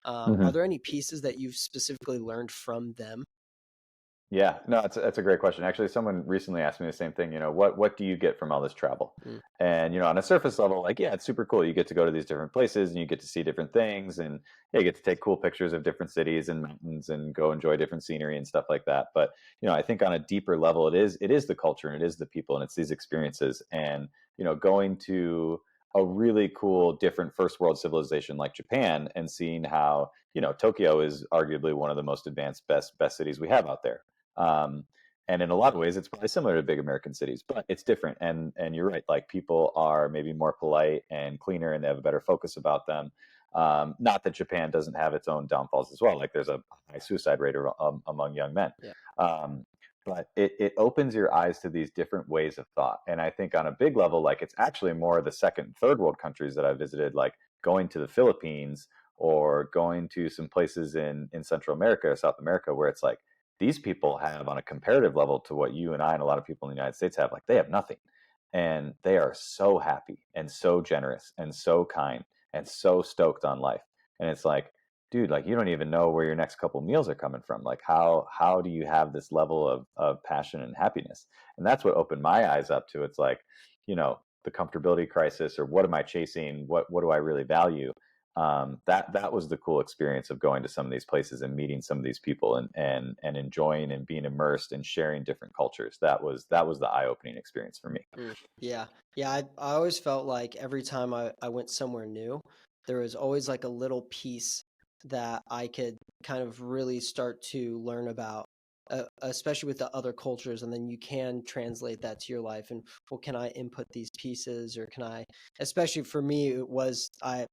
A: Are
B: Hmm.
A: there any pieces that you've specifically learned from them?
B: Yeah, no, that's a great question. Actually, someone recently asked me the same thing. What do you get from all this travel?
A: Mm,
B: And on a surface level, like, yeah, it's super cool. You get to go to these different places and you get to see different things, and yeah, you get to take cool pictures of different cities and mountains and go enjoy different scenery and stuff like that. But I think on a deeper level, it is the culture and it is the people and it's these experiences. And going to a really cool, different first world civilization like Japan and seeing how Tokyo is arguably one of the most advanced, best cities we have out there. um, and in a lot of ways, it's probably similar to big American cities, but it's different. And you're right, like people are maybe more polite and cleaner, and they have a better focus about them. Not that Japan doesn't have its own downfalls as well. Like there's a high suicide rate among young men.
A: yeah.
B: Um, but it opens your eyes to these different ways of thought. And I think on a big level, like it's actually more the second and third world countries that I visited, like going to the Philippines or going to some places in Central America or South America, where it's like these people have, on a comparative level to what you and I and a lot of people in the United States have, like they have nothing. And they are so happy and so generous and so kind and so stoked on life. And it's like, dude, like you don't even know where your next couple meals are coming from. Like how do you have this level of passion and happiness? And that's what opened my eyes up to. It's like, the comfortability crisis, or what am I chasing? What do I really value? That was the cool experience of going to some of these places and meeting some of these people and enjoying and being immersed and sharing different cultures. That was the eye-opening experience for me.
A: Yeah. Yeah. I always felt like every time I went somewhere new, there was always like a little piece that I could kind of really start to learn about, especially with the other cultures. And then you can translate that to your life. And well, can I input these pieces, or can I, especially for me, it was, I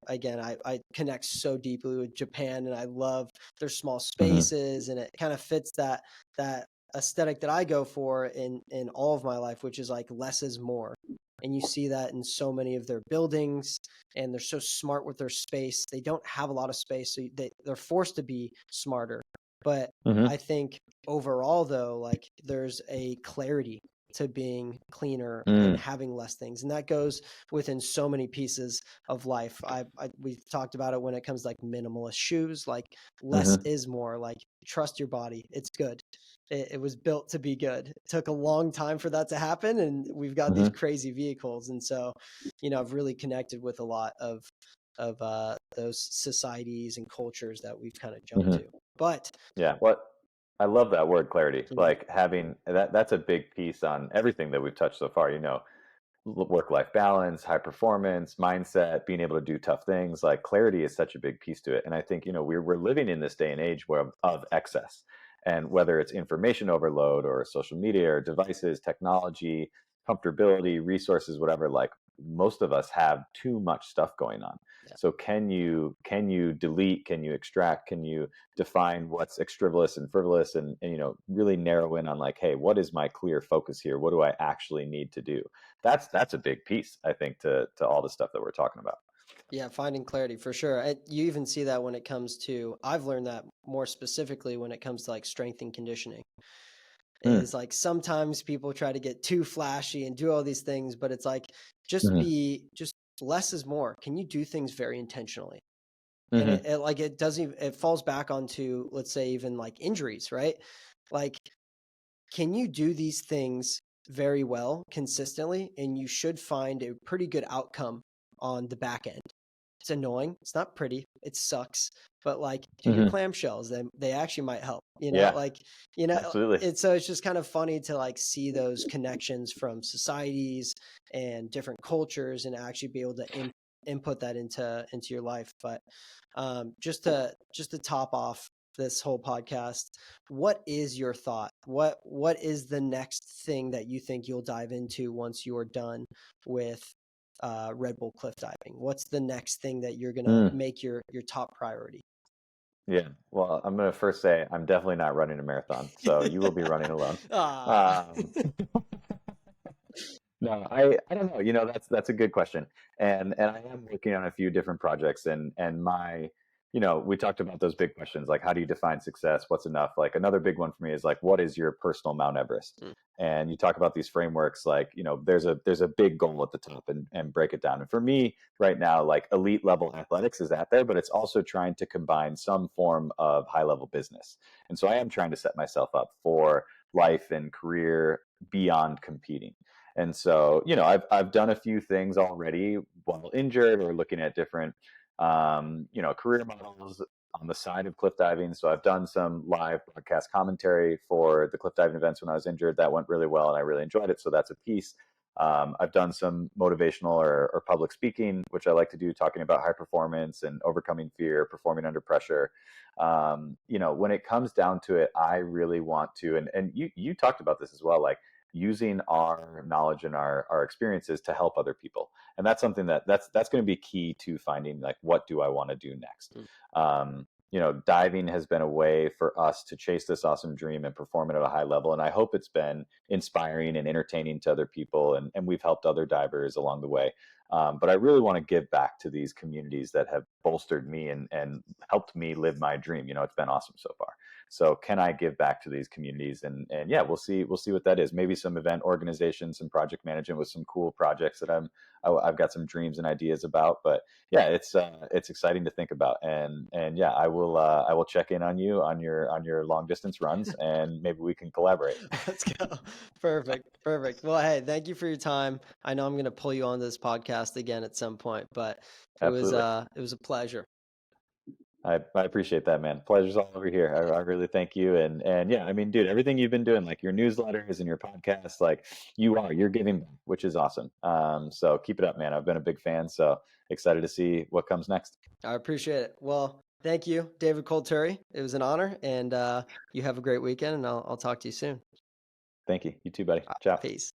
A: connect so deeply with Japan, and I love their small
B: Hmm.
A: spaces, and it kind of fits that aesthetic that I go for in all of my life, which is like less is more. And you see that in so many of their buildings, and they're so smart with their space. They don't have a lot of space, so they're forced to be smarter. But I
B: Hmm.
A: think overall, though, like there's a clarity to being cleaner and
B: Mm.
A: having less things, and that goes within so many pieces of life. We've talked about it when it comes to like minimalist shoes, like less
B: Hmm.
A: is more. Like trust your body, it's good. It was built to be good. It took a long time for that to happen, and we've got these
B: Hmm.
A: crazy vehicles. And so, I've really connected with a lot of those societies and cultures that we've kind of jumped
B: Hmm.
A: to. But
B: Yeah, what I love that word clarity.
A: mm,
B: Like having that's a big piece on everything that we've touched so far. Work-life balance, high performance, mindset, being able to do tough things. Like clarity is such a big piece to it. And I think, we're living in this day and age where of excess. And whether it's information overload or social media or devices, technology, comfortability, resources, whatever, like most of us have too much stuff going on.
A: yeah,
B: So can you delete, can you extract, can you define what's extraneous and frivolous, and really narrow in on like, hey, what is my clear focus here? What do I actually need to do? That's a big piece, I think, to all the stuff that we're talking about.
A: yeah, finding clarity for sure. You even see that when it comes to, I've learned that more specifically when it comes to like strength and conditioning.
B: Mm.
A: Is like sometimes people try to get too flashy and do all these things, but it's like
B: Hmm.
A: just less is more. Can you do things very intentionally? And
B: Hmm.
A: it doesn't, it falls back onto, let's say, even like injuries, right? Like, can you do these things very well consistently, and you should find a pretty good outcome on the back end. It's annoying, it's not pretty, it sucks, but like do your
B: Hmm.
A: clamshells, then they actually might help,
B: Yeah,
A: like
B: absolutely.
A: it's just kind of funny to like see those connections from societies and different cultures, and actually be able to input that into your life. But just to top off this whole podcast, what is your thought? What is the next thing that you think you'll dive into once you're done with Red Bull cliff diving? What's the next thing that you're gonna
B: Mm.
A: make your top priority?
B: Yeah. Well, I'm going to first say I'm definitely not running a marathon, so you will be running alone.
A: Ah,
B: Um, no, I don't know. That's a good question, and I am working on a few different projects, and my we talked about those big questions, like how do you define success? What's enough? Like another big one for me is like, what is your personal Mount Everest?
A: Mm,
B: And you talk about these frameworks, like, there's a big goal at the top, and break it down. And for me right now, like elite level athletics is out there, but it's also trying to combine some form of high level business. And so I am trying to set myself up for life and career beyond competing. And so, I've done a few things already while injured, or looking at different career models on the side of cliff diving. So I've done some live broadcast commentary for the cliff diving events when I was injured. That went really well, and I really enjoyed it. So that's a piece. I've done some motivational or public speaking, which I like to do, talking about high performance and overcoming fear, performing under pressure. When it comes down to it, I really want to, and you talked about this as well, like using our knowledge and our experiences to help other people. And that's something that's going to be key to finding, like, what do I want to do next.
A: mm.
B: Diving has been a way for us to chase this awesome dream and perform it at a high level, and I hope it's been inspiring and entertaining to other people, and we've helped other divers along the way. But I really want to give back to these communities that have bolstered me and helped me live my dream. It's been awesome so far. So can I give back to these communities? And yeah, we'll see what that is. Maybe some event organization, some project management with some cool projects that I've got some dreams and ideas about. But yeah, it's exciting to think about. And yeah, I will check in on you on your long distance runs, and maybe we can collaborate.
A: Let's go. Perfect. Perfect. Well, hey, thank you for your time. I know I'm going to pull you on this podcast again at some point, but
B: Absolutely.
A: it was a pleasure.
B: I appreciate that, man. Pleasure's all over here. I really thank you. And yeah, I mean, dude, everything you've been doing, like your newsletters and your podcast, like you're giving back, which is awesome. So keep it up, man. I've been a big fan. So excited to see what comes next.
A: I appreciate it. Well, thank you, David Colturi. It was an honor, and you have a great weekend, and I'll talk to you soon.
B: Thank you. You too, buddy. Ciao.
A: Peace.